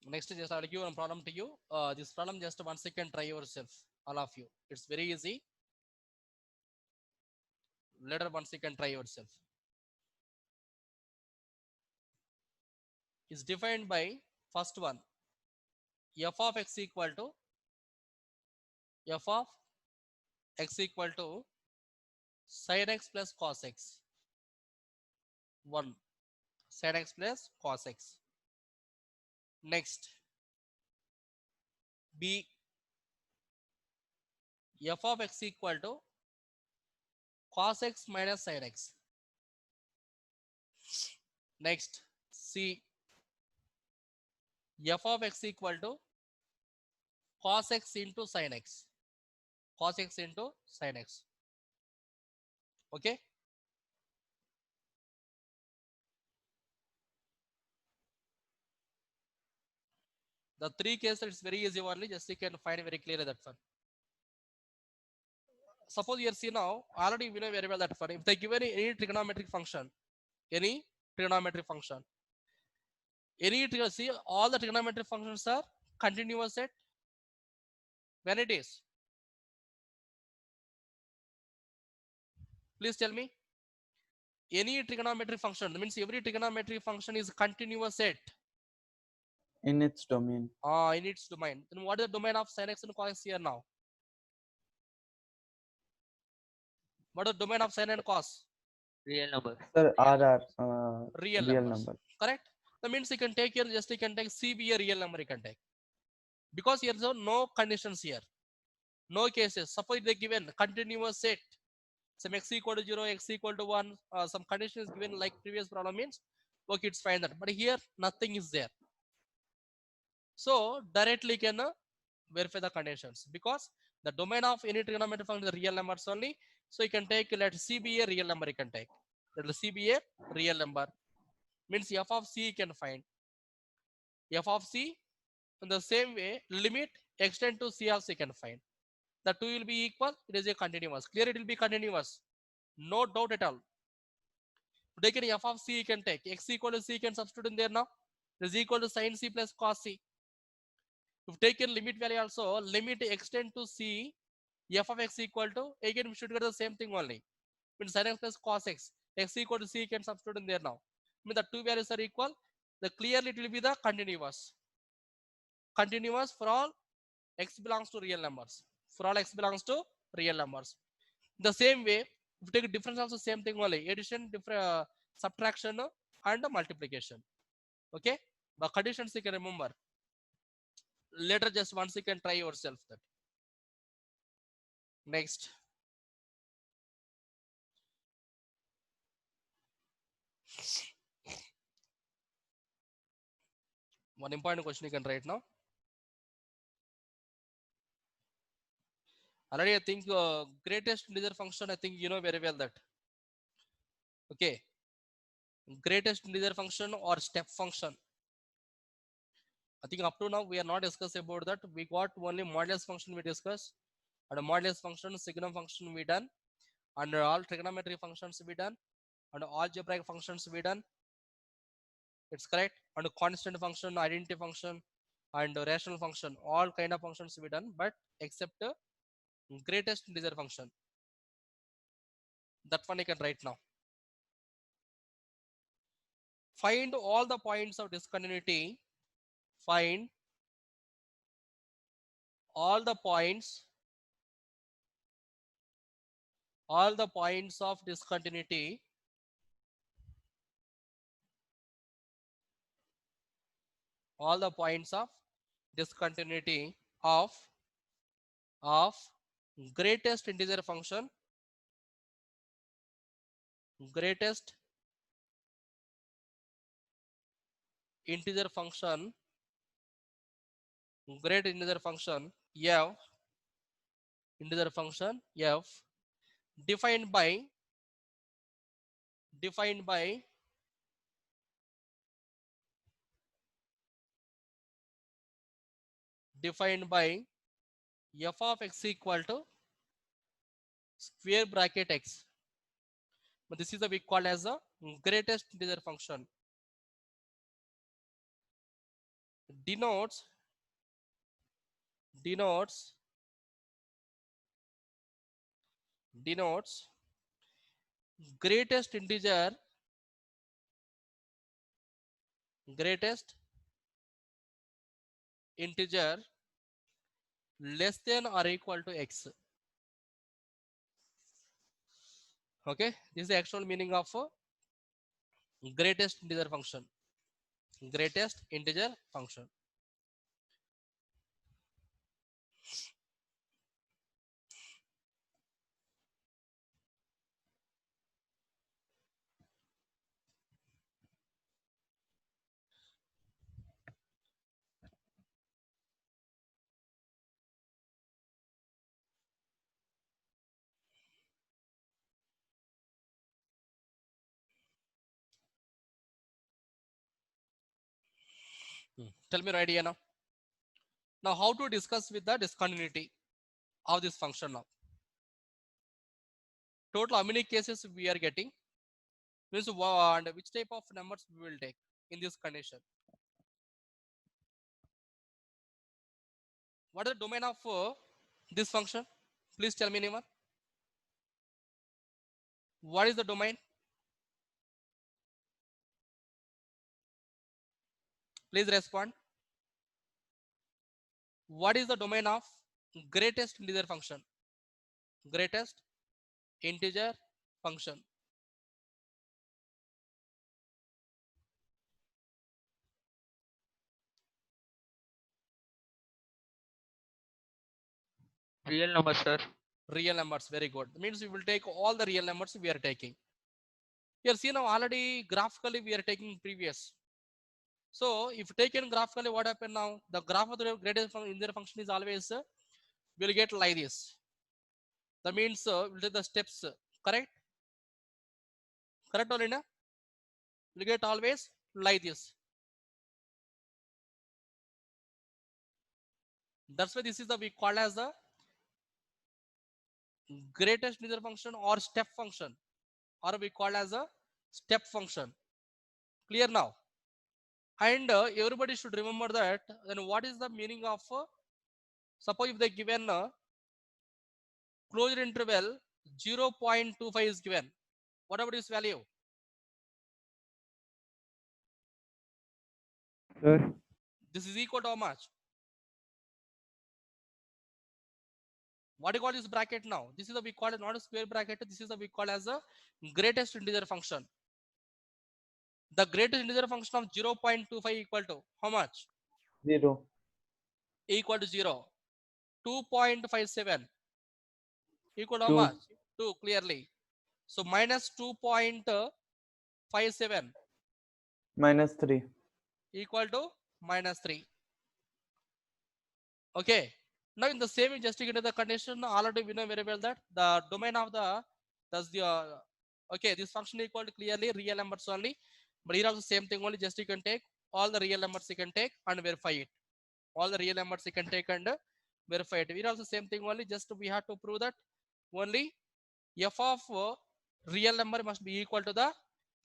Next, just I'll give one problem to you. This problem just 1 second, try yourself, all of you. It's very easy. Later 1 second, try yourself. Is defined by first one, f of x equal to sin x plus cos x. 1. Sin x plus cos x. Next, b, f of x equal to cos x minus sin x. Next, c, f of x equal to cos x into sin x. Cos x into sin x. Okay. The 3 cases, it's very easy only. Just you can find very clearly that one. Suppose you see now, already we know very well that one. If they give any trigonometric function, see all the trigonometric functions are continuous set. When it is, please tell me. Any trigonometric function, that means every trigonometric function is continuous set. In its domain. In its domain. Then what is the domain of sin x and cos x here now? What is the domain of sin and cos? Real number. Sir, RR, Real real numbers. number. Correct? That means you can take here, just you can take C be a real number, you can take. Because here is no conditions here. No cases. Suppose they given continuous set. Some x equal to 0, x equal to 1, some conditions given like previous problem means, okay, it's fine that. But here, nothing is there. So, directly can verify the conditions because the domain of any trigonometric function is real numbers only. So, you can take, let C be a real number, you can take. Let C be a real number. Means f of C you can find. F of C in the same way, limit extend to C also you can find. The two will be equal, it is a continuous. Clear, it will be continuous. No doubt at all. Take any f of C you can take. X equal to C you can substitute in there now. It is equal to sin C plus cos C. If take a limit value also, limit extend to C, f of x equal to, again we should get the same thing only. Means sin x plus cos x. X equal to C you can substitute in there now. Means the two values are equal. The clearly it will be the continuous. Continuous for all x belongs to real numbers. For all x belongs to real numbers. The same way, if you take a difference also same thing only. Addition, different subtraction and multiplication. Okay? But conditions you can remember. Later just once you can try yourself that. Next. One important question you can write now. Already I think greatest integer function, I think you know very well that. Okay. Greatest integer function or step function. I think up to now we are not discussing about that. We got only modulus function we discussed. And modulus function, signum function we done. And all trigonometry functions we done. And algebraic functions we done. It's correct. And constant function, identity function, and rational function, all kind of functions we done, but except greatest integer function. That one you can write now. Find all the points of discontinuity. Find all the points of discontinuity of greatest integer function great integer function f integer function f defined by f of x equal to square bracket x. But this is the we call as the greatest integer function. Denotes greatest integer less than or equal to x. Okay, this is the actual meaning of greatest integer function. Tell me your idea now. Now, how to discuss with the discontinuity of this function now? Total how many cases we are getting? Means and which type of numbers we will take in this condition? What is the domain of this function? Please tell me, anyone. What is the domain? Please respond. What is the domain of greatest integer function? Greatest integer function. Real number, sir. Real numbers, very good. Means we will take all the real numbers we are taking. Here, see now already graphically we are taking previous. So if taken graphically, what happened now? The graph of the greatest integer function is always will get like this. That means we'll take the steps. Correct? Correct, Olina? Will get always like this. That's why this is the we call as the greatest integer function or step function, or we call as a step function. Clear now? And everybody should remember that. Then what is the meaning of suppose if they given closed interval 0.25 is given. What about this value? Sir, This is equal to how much? What do you call this bracket now? This is the we call it not a square bracket. This is the we call as a greatest integer function. The greatest integer function of 0.25 equal to how much? 0. Equal to 0. 2.57 equal to how 2. much? 2 clearly. So minus 2.57 Minus 3. equal to minus 3. Okay. Now in the same just to get the condition, already we know very well that the domain of the does the okay, this function equal to clearly real numbers only. But here also same thing only, just you can take all the real numbers you can take and verify it. All the real numbers you can take and verify it. Here also same thing only, just we have to prove that only f of real number must be equal to the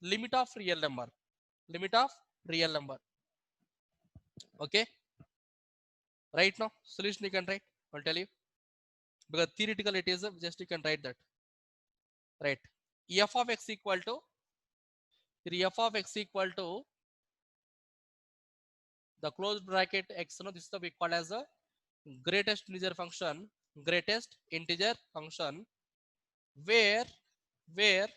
limit of real number. Limit of real number. Okay. Right now, solution you can write. I'll tell you. Because theoretical it is just you can write that. Right. F of x equal to f of x equal to the closed bracket x. No, this is the we call as a greatest integer function. Greatest integer function where the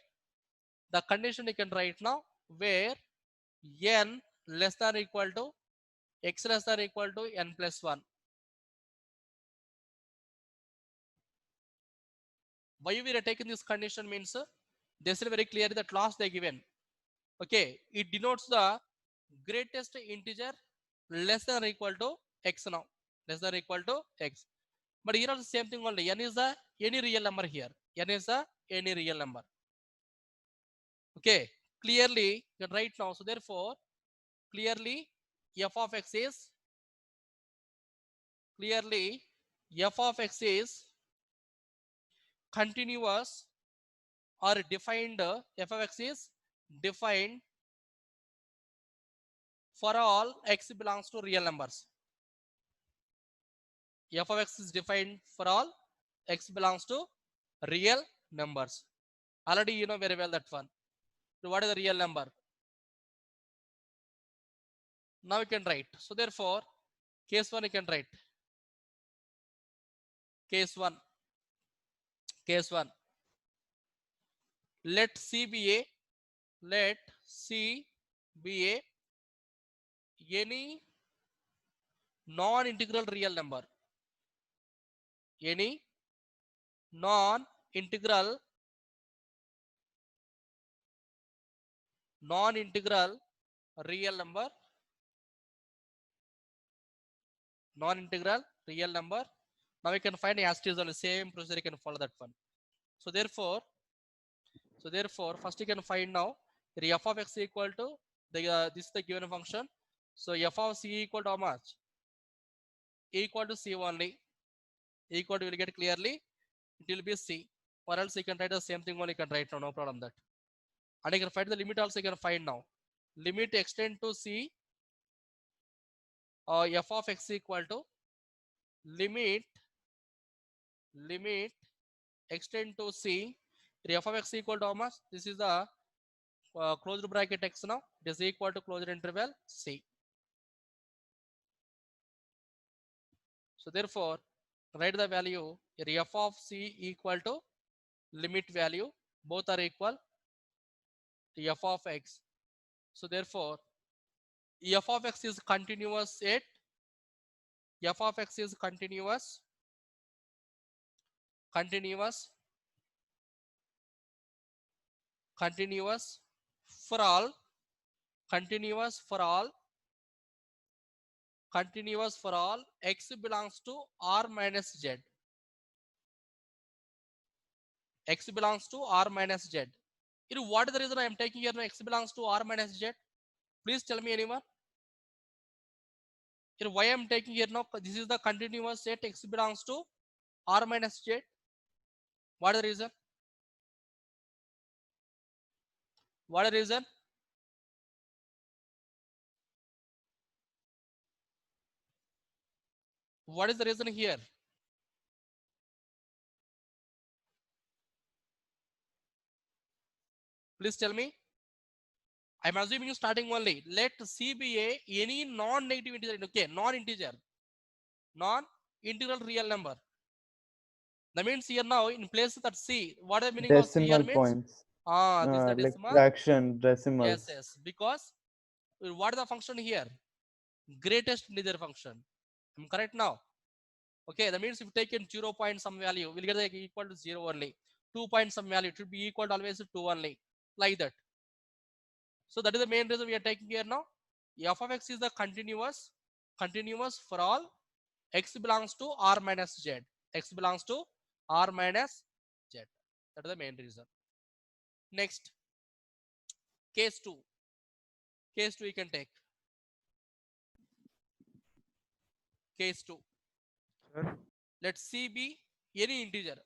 condition you can write now where n less than or equal to x less than or equal to n plus 1. Why we are taking this condition means they said very clearly that last they given. Okay, it denotes the greatest integer less than or equal to x now. Less than or equal to x. But here also same thing only. N is the any real number here. N is the any real number. Okay, clearly you can write now. So therefore, clearly f of x is continuous or defined. F of x is defined for all x belongs to real numbers. F of x is defined for all x belongs to real numbers. Already you know very well that one. So what is the real number? Now you can write. So therefore, case 1 you can write. Case 1. Case 1. Let C be a any non-integral real number. Any non-integral real number. Non-integral real number. Now we can find as it is on the same procedure you can follow that one. So therefore, first you can find now f of x equal to the this is the given function. So f of c equal to how much? Equal to c only. Equal to will get clearly it will be c, or else you can write the same thing only you can write now, no problem that. And you can find the limit also you can find now. Limit extend to c f of x equal to limit extend to c f of x equal to how much? This is the closed bracket x now. It is equal to closed interval c. So therefore, write the value f of c equal to limit value, both are equal to f of x. So therefore, f of x is continuous at f of x is continuous for all x belongs to r minus z. X belongs to r minus z. What is the reason I am taking here x belongs to r minus z? Please tell me, anyone. Why I am taking here now? This is the continuous set x belongs to r minus z. What is the reason? What is the reason? What is the reason here? Please tell me. I'm assuming you starting only. Let C be any non-negative integer. Okay, non-integer, non-integral real number. That means here now in place that C, what is the meaning of C here Decimal means? points. This is the Like decimal. fraction, decimals. Yes. Because what is the function here? Greatest integer function. I'm correct now. Okay, that means if you take in 0 point some value, we'll get like equal to 0 only. 2 point some value, it should be equal to always to 2 only. Like that. So that is the main reason we are taking here now. F of x is the continuous for all x belongs to r minus z. X belongs to r minus z. That is the main reason. Next, case 2. Case 2 you can take. Case 2. Sir, Let C be any integer.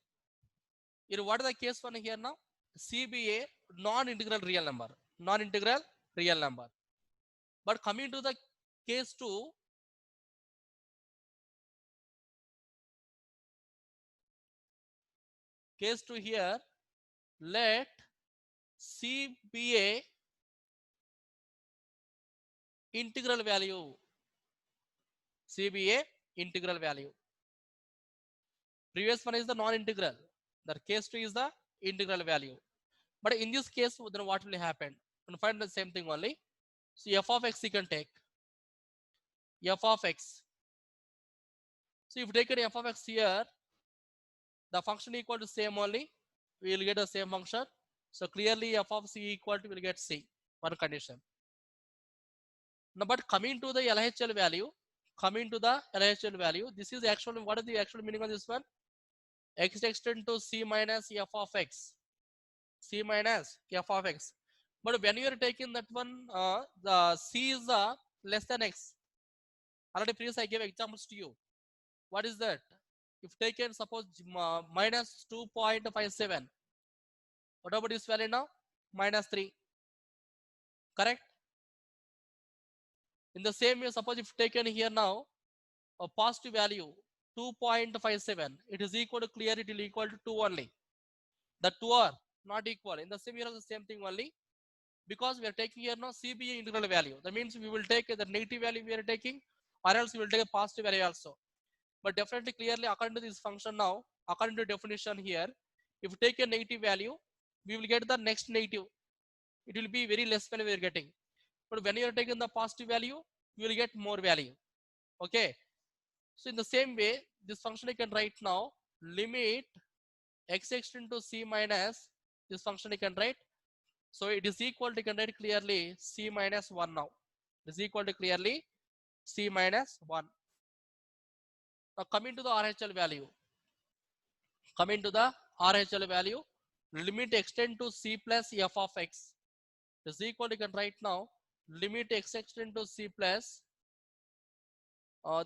What is the case 1 here now? C be a non-integral real number. Non-integral real number. But coming to the case 2, case 2 here, let C be a integral value. C be a integral value. Previous one is the non-integral. The case 2 is the integral value. But in this case, then what will happen? We'll find the same thing only. So f of x you can take. F of x. So if you take an f of x here, the function equal to same only. We will get the same function. So clearly f of c equal to, will get c. One condition. Now, but coming to the LHL value, this is actually, what is the actual meaning of this one? X extend to c minus f of x. C minus f of x. But when you are taking that one, the c is less than x. Already previous I gave examples to you. What is that? If taken suppose minus 2.57. What about this value now? Minus 3. Correct? In the same way, suppose if taken here now, a positive value 2.57, it is equal to, clear it will equal to 2 only. The 2 are not equal. In the same, here the same thing only. Because we are taking here now CBA integral value. That means we will take the negative value we are taking, or else we will take a positive value also. But definitely, clearly, according to this function now, according to definition here, if you take a negative value, we will get the next negative. It will be very less value we are getting. But when you are taking the positive value, you will get more value. Okay. So in the same way, this function I can write now, limit x extend to c minus, this function I can write. So it is equal to, you can write clearly c minus 1 now. It is equal to clearly c minus 1. Now coming to the RHL value. Limit extend to c plus f of x is equal to, you can write now, limit x extend to c plus,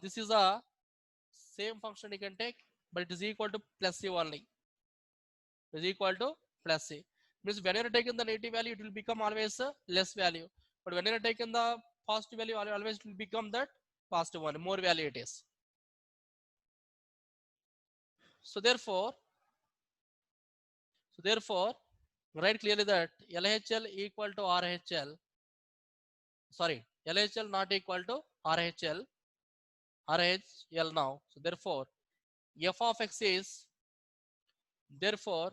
this is a same function you can take, but it is equal to plus c only. It is equal to plus c. Means when you are taking the negative value, it will become always a less value. But when you are taking the positive value, always it will become that positive one, more value it is. So therefore, write clearly that LHL equal to RHL. Sorry, LHL not equal to RHL. RHL now. So therefore, f of x is, therefore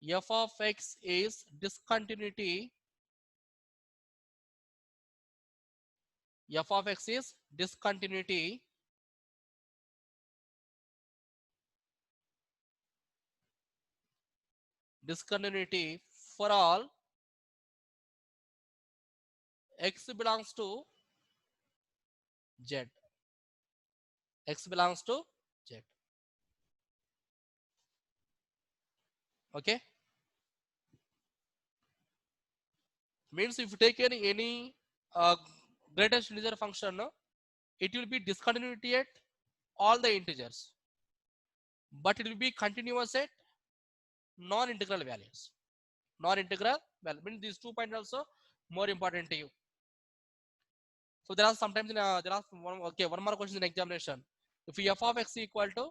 f of x is discontinuity. F of x is discontinuity for all x belongs to z. X belongs to z. Okay. Means if you take any greatest integer function, no, it will be discontinuity at all the integers, but it will be continuous at non-integral values. Non-integral value means these 2 points also more important to you. So there are sometimes there are one more question in examination. If f of x equal to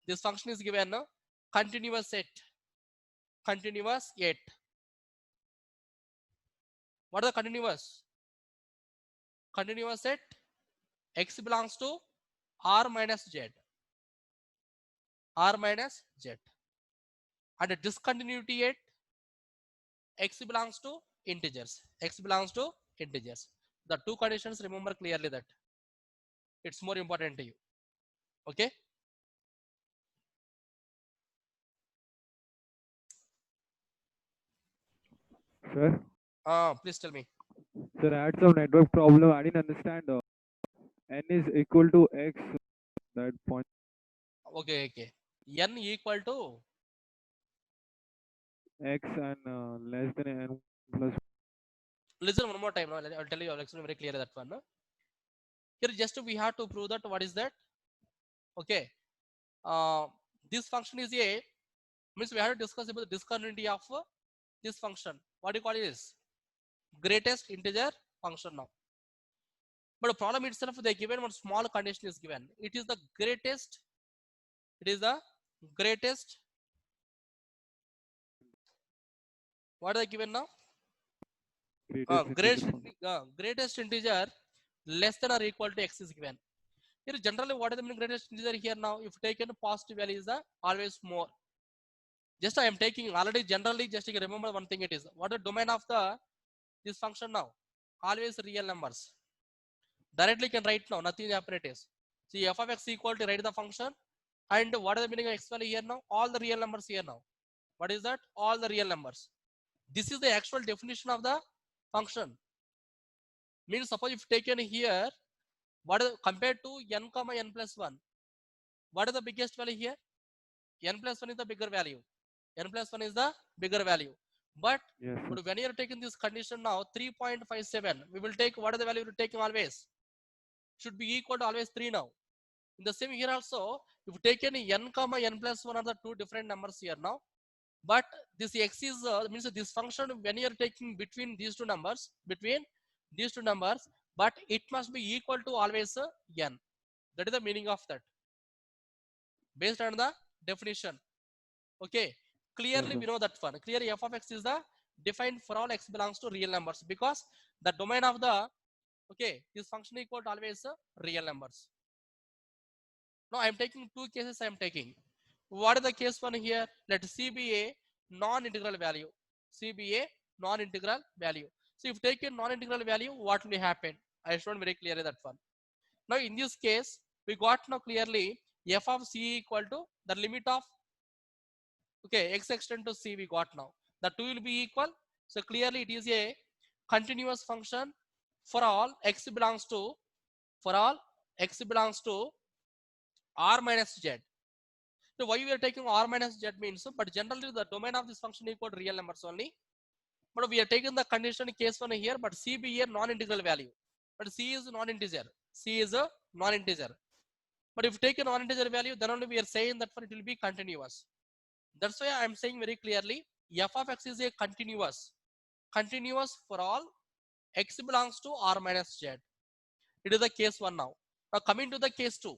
this function is given, no, continuous at what are the continuous? Continuous at x belongs to r minus z. And discontinuity at x belongs to integers. The two conditions, remember clearly that. It's more important to you. Okay. Sir, Please tell me. sir, I had some network problem. I didn't understand. N is equal to x. That point. Okay. N equal to X and less than n plus. listen one more time. No? I'll tell you. I'll explain very clear that one. No? Here just we have to prove that what is that. Okay. This function is a means we have to discuss about the discontinuity of this function. What do you call it is greatest integer function now. But the problem itself, they given one small condition is given. It is the greatest. What are they given now? Greatest integer less than or equal to x is given. Here generally what is the meaning greatest integer here now? If taken positive value is always more. Just I am taking already generally just you remember one thing it is. What is the domain of this function now? Always real numbers. Directly can write now, nothing happen it is. See f of x equal to write the function. And what is the meaning of x value here now? All the real numbers here now. What is that? All the real numbers. This is the actual definition of the function. Means suppose if taken here, what is compared to n comma n plus 1? What is the biggest value here? N plus 1 is the bigger value. But Yes, sir. when you are taking this condition now, 3.57, we will take what is the value we are taking always? Should be equal to always 3 now. In the same here also, if you take any n comma n plus 1 are the two different numbers here now. But this x is means this function when you are taking between these two numbers, but it must be equal to always n. That is the meaning of that. Based on the definition. Okay. Clearly we know that one. Clearly f of x is the defined for all x belongs to real numbers because the domain of the this function equal to always real numbers. Now I am taking two cases. I am taking. What is the case one here? Let C be a non-integral value. So if take a non-integral value, what will happen? I shown very clearly that one. Now in this case, we got now clearly f of c equal to the limit of x extend to c we got now. The two will be equal. So clearly it is a continuous function for all x belongs to r minus z. So why we are taking r minus z means, but generally the domain of this function equal to real numbers only. But we are taking the condition case one here, but c be a non-integral value. But c is non-integer. But if you take a non-integer value, then only we are saying that it will be continuous. That's why I am saying very clearly, f of x is a continuous for all x belongs to r minus z. It is the case one now. Now coming to the case two.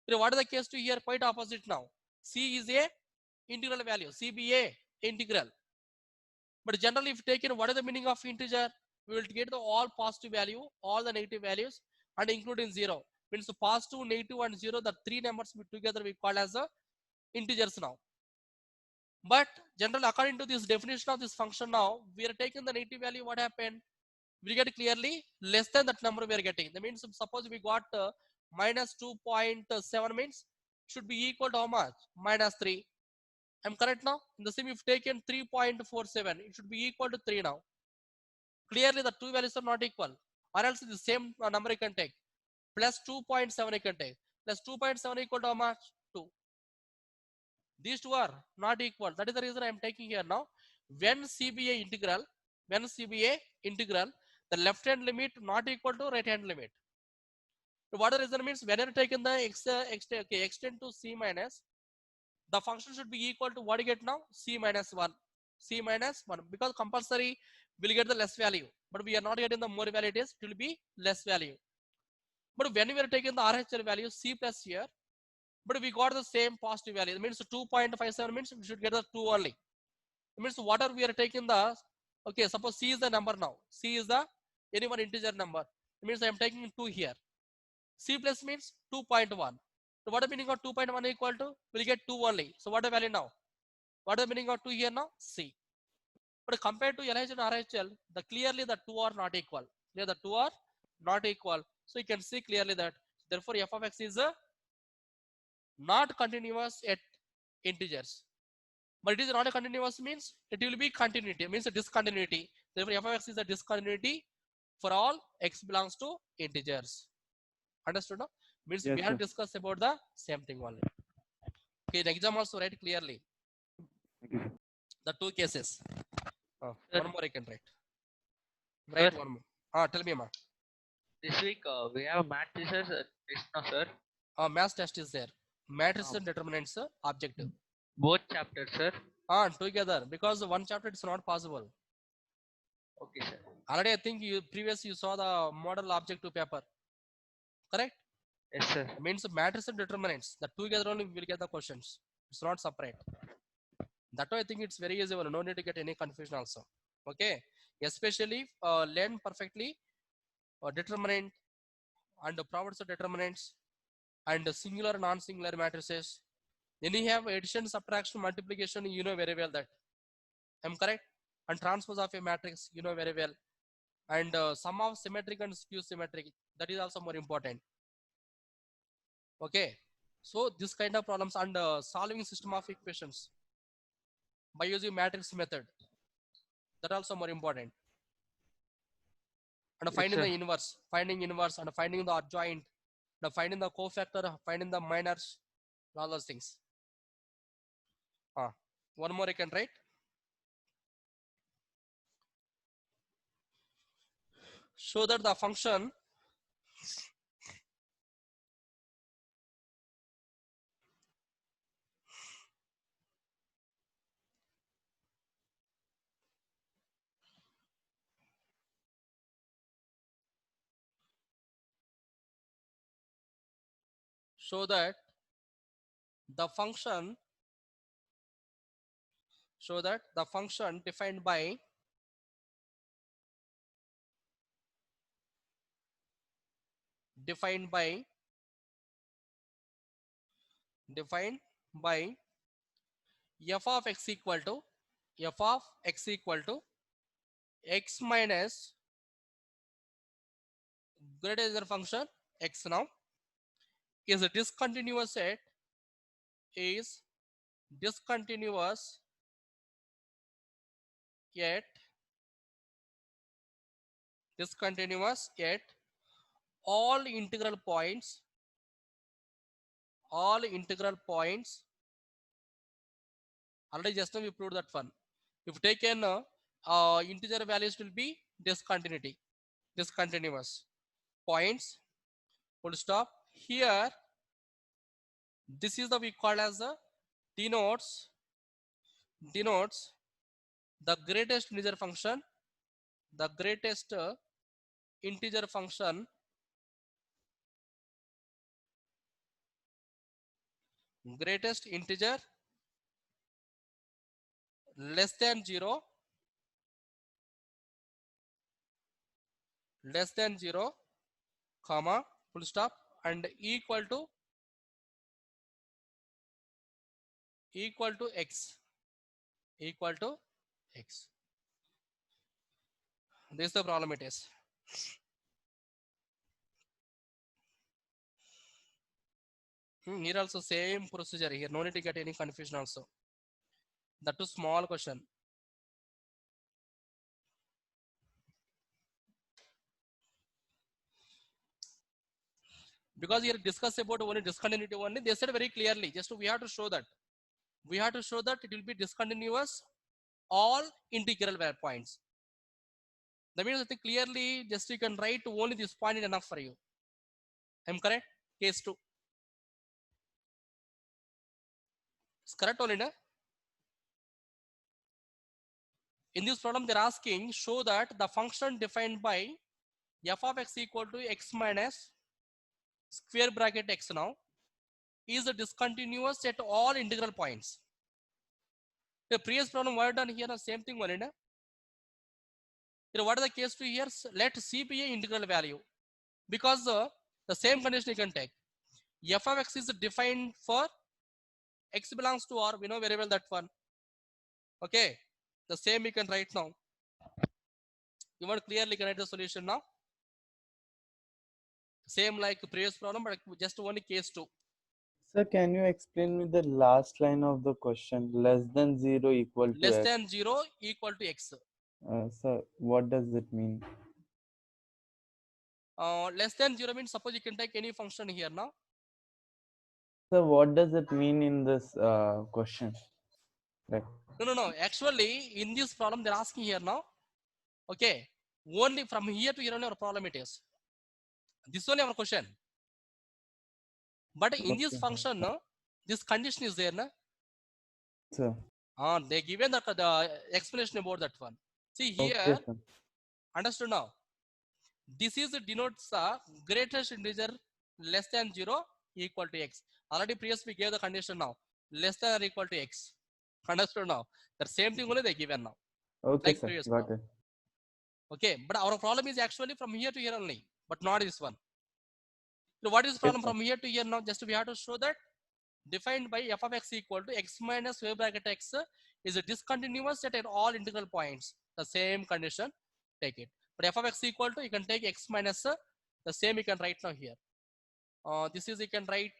What is the case two here? Quite opposite now. C is a integral value. C be a integral. But generally, if taken, what is the meaning of integer? We will get the all positive value, all the negative values, and including 0. Means positive, negative, and 0. The three numbers together we call as the integers now. But generally, according to this definition of this function now, we are taking the negative value. What happened? We get clearly less than that number we are getting. That means suppose we got minus 2.7 means should be equal to how much? Minus 3. I'm correct now? In the same, if taken 3.47, it should be equal to 3 now. Clearly, the two values are not equal. Or else the same number you can take. Plus 2.7 you can take. Plus 2.7 equal to how much? 2. These two are not equal. That is the reason I am taking here now. When CBA integral, the left hand limit not equal to right hand limit. So what the reason means when you are taking the extend to C minus, the function should be equal to what you get now? C minus 1. C minus 1. Because compulsory will get the less value. But we are not getting the more value it is, it will be less value. But when we are taking the RHL value C plus here, but we got the same positive value. It means 2.57 means we should get the 2 only. It means whatever we are taking the, okay, suppose C is the number now. C is the any one integer number. It means I am taking 2 here. C plus means 2.1. So what the meaning of 2.1 equal to? We'll get 2 only. So what the value now? What the meaning of 2 here now? C. But compared to LHL and RHL, the clearly the 2 are not equal. Here the 2 are not equal. So you can see clearly that therefore f of x is not continuous at integers. But it is not a continuous means it will be continuity, means a discontinuity. Therefore f of x is a discontinuity for all x belongs to integers. Understood? No? Means Yes, we have sir. discussed about the same thing only. Okay, in exam also write clearly Thank you, sir. the two cases. Sir. One more I can write. Write Sir. one more. Tell me, ma. This week we have math teachers test now, sir. Math test is there. Matrices and determinants objective. Both chapters, sir. Together because one chapter it's not possible. Okay, sir. Already I think you previously you saw the model objective paper. Correct? Yes, sir. It means matrices and determinants. The together only we will get the questions. It's not separate. That way I think it's very easy. No need to get any confusion also. Okay. Especially learn perfectly determinant and the properties of determinants and singular non-singular matrices. Then you have addition, subtraction, multiplication. You know very well that. I'm correct. And transpose of a matrix. You know very well. And sum of symmetric and skew symmetric. That is also more important. Okay. So this kind of problems and solving system of equations by using matrix method. That also more important. And Yes, finding sir. the inverse, and finding the adjoint, finding the cofactor, finding the minors, all those things. One more I can write. Show that the function show that the function defined by defined by f of x equal to x minus greater than function x now is a discontinuous set is discontinuous yet all integral points already just now we proved that one. If taken integer values will be discontinuous points full stop. Here this is the we call as the denotes the greatest integer function greatest integer less than 0 comma full stop and equal to x. equal to x. This is the problem it is. Here also same procedure here. No need to get any confusion also. That too small question. Because here discuss about only discontinuity only, they said very clearly. Just we have to show that. We have to show that it will be discontinuous all integral points. That means that clearly just you can write only this point is enough for you. I'm correct? Case 2. It's correct only, na? In this problem, they're asking show that the function defined by f of x equal to x minus square bracket x now is discontinuous at all integral points. The previous problem what done here, the same thing only, na? Here, what is the case 2 here? Let C be an integral value because the same condition you can take. F of x is defined for x belongs to R. We know very well that one. Okay, the same we can write now. You want clearly can write the solution now. Same like previous problem, but just only case 2. Sir, can you explain me the last line of the question? Less than 0 equal to Less x. than 0 equal to x. Sir, what does it mean? Less than 0 means suppose you can take any function here now. Sir, what does it mean in this question? Like, No. Actually, in this problem, they're asking here now. Okay, only from here to here only our problem it is. This is only our question. But in this okay, function, no, this condition is there, na? sir. They given the explanation about that one. See here, Okay, sir. understood now. This is denotes the greatest integer less than 0 equal to x. Already previously we gave the condition now. Less than or equal to x. Understood now. The same thing only they given now. Okay, Like sir. previous Got problem. it. Okay, but our problem is actually from here to here only, but not this one. So what is the problem Yes, sir. from here to here now? Just we have to show that defined by f of x equal to x minus square bracket x is a discontinuous at all integral points. The same condition, take it. But f of x equal to, you can take x minus the same you can write now here. This is you can write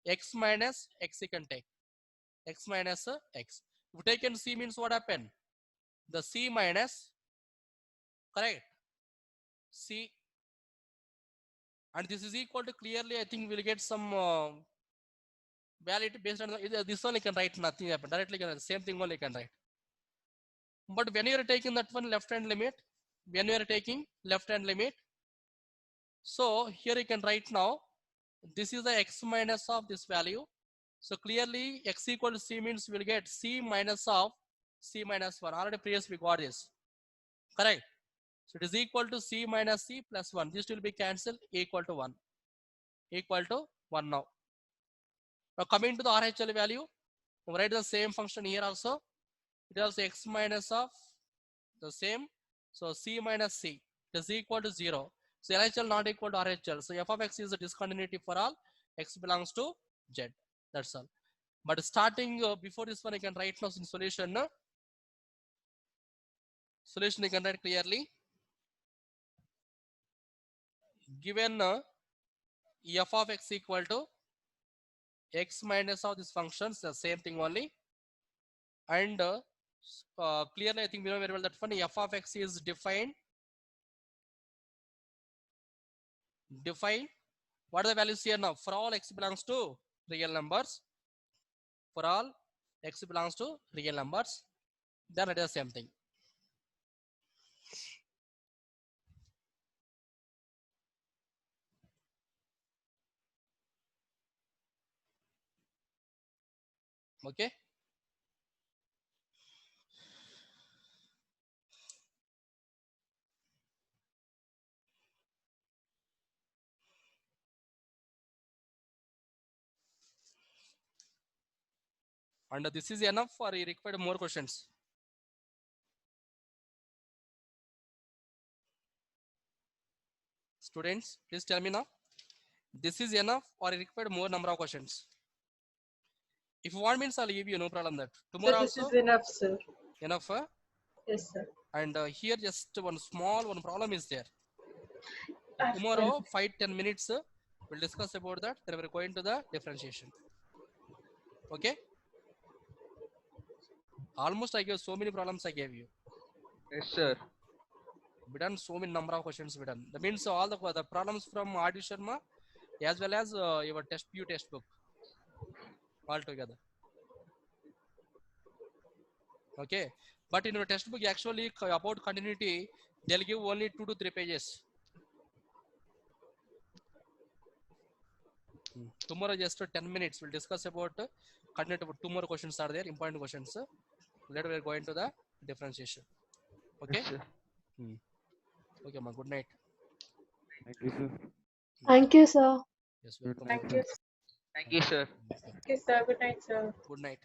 x minus x you can take. X minus x. If you take in c means what happened? The c minus, correct? C. And this is equal to clearly, I think we'll get some validity based on this one you can write nothing happen. Directly can, same thing only you can write. But when you are taking that one left hand limit, when you are taking left hand limit, so here you can write now, this is the x minus of this value. So clearly x equal to c means we'll get c minus of c minus 1. Already previously we got this. Correct. So it is equal to c minus c plus 1. This will be cancelled, equal to 1. Equal to 1 now. Now coming to the RHL value, write the same function here also. It is also x minus of the same. So c minus c is equal to 0. So LHL not equal to RHL. So f of x is a discontinuity for all x belongs to z. That's all. But starting before this one, I can write now in solution. No? Solution you can write clearly. Given f of x equal to x minus of these functions, the same thing only. And clearly, I think we know very well that one f of x is defined. What are the values here now? For all x belongs to real numbers. For all x belongs to real numbers, then it is the same thing. Okay. And this is enough or you require more questions? Students, please tell me now. This is enough or you require more number of questions? If you want means I'll give you, no problem that. Sir, Tomorrow this also is enough, sir. enough. Yes, sir. And here just one problem is there. I've Tomorrow 5-10 minutes we'll discuss about that. Then we're going to the differentiation. Okay. Almost I gave so many problems I gave you. Yes, sir. We done so many number of questions we done. That means all the problems from Adi Sharma as well as your test book all together. Okay. But in your textbook, actually about continuity, they'll give only 2 to 3 pages. Tomorrow just 10 minutes we'll discuss about continuity. 2 more questions are there, important questions. Later we're going to the differentiation. Okay. Yes, sir. Okay, ma. Good night. Thank you, sir. Thank you, sir. Yes, Good welcome. night, Thank sir. you. Thank you, sir. Thank you, sir. Good night, sir. Good night.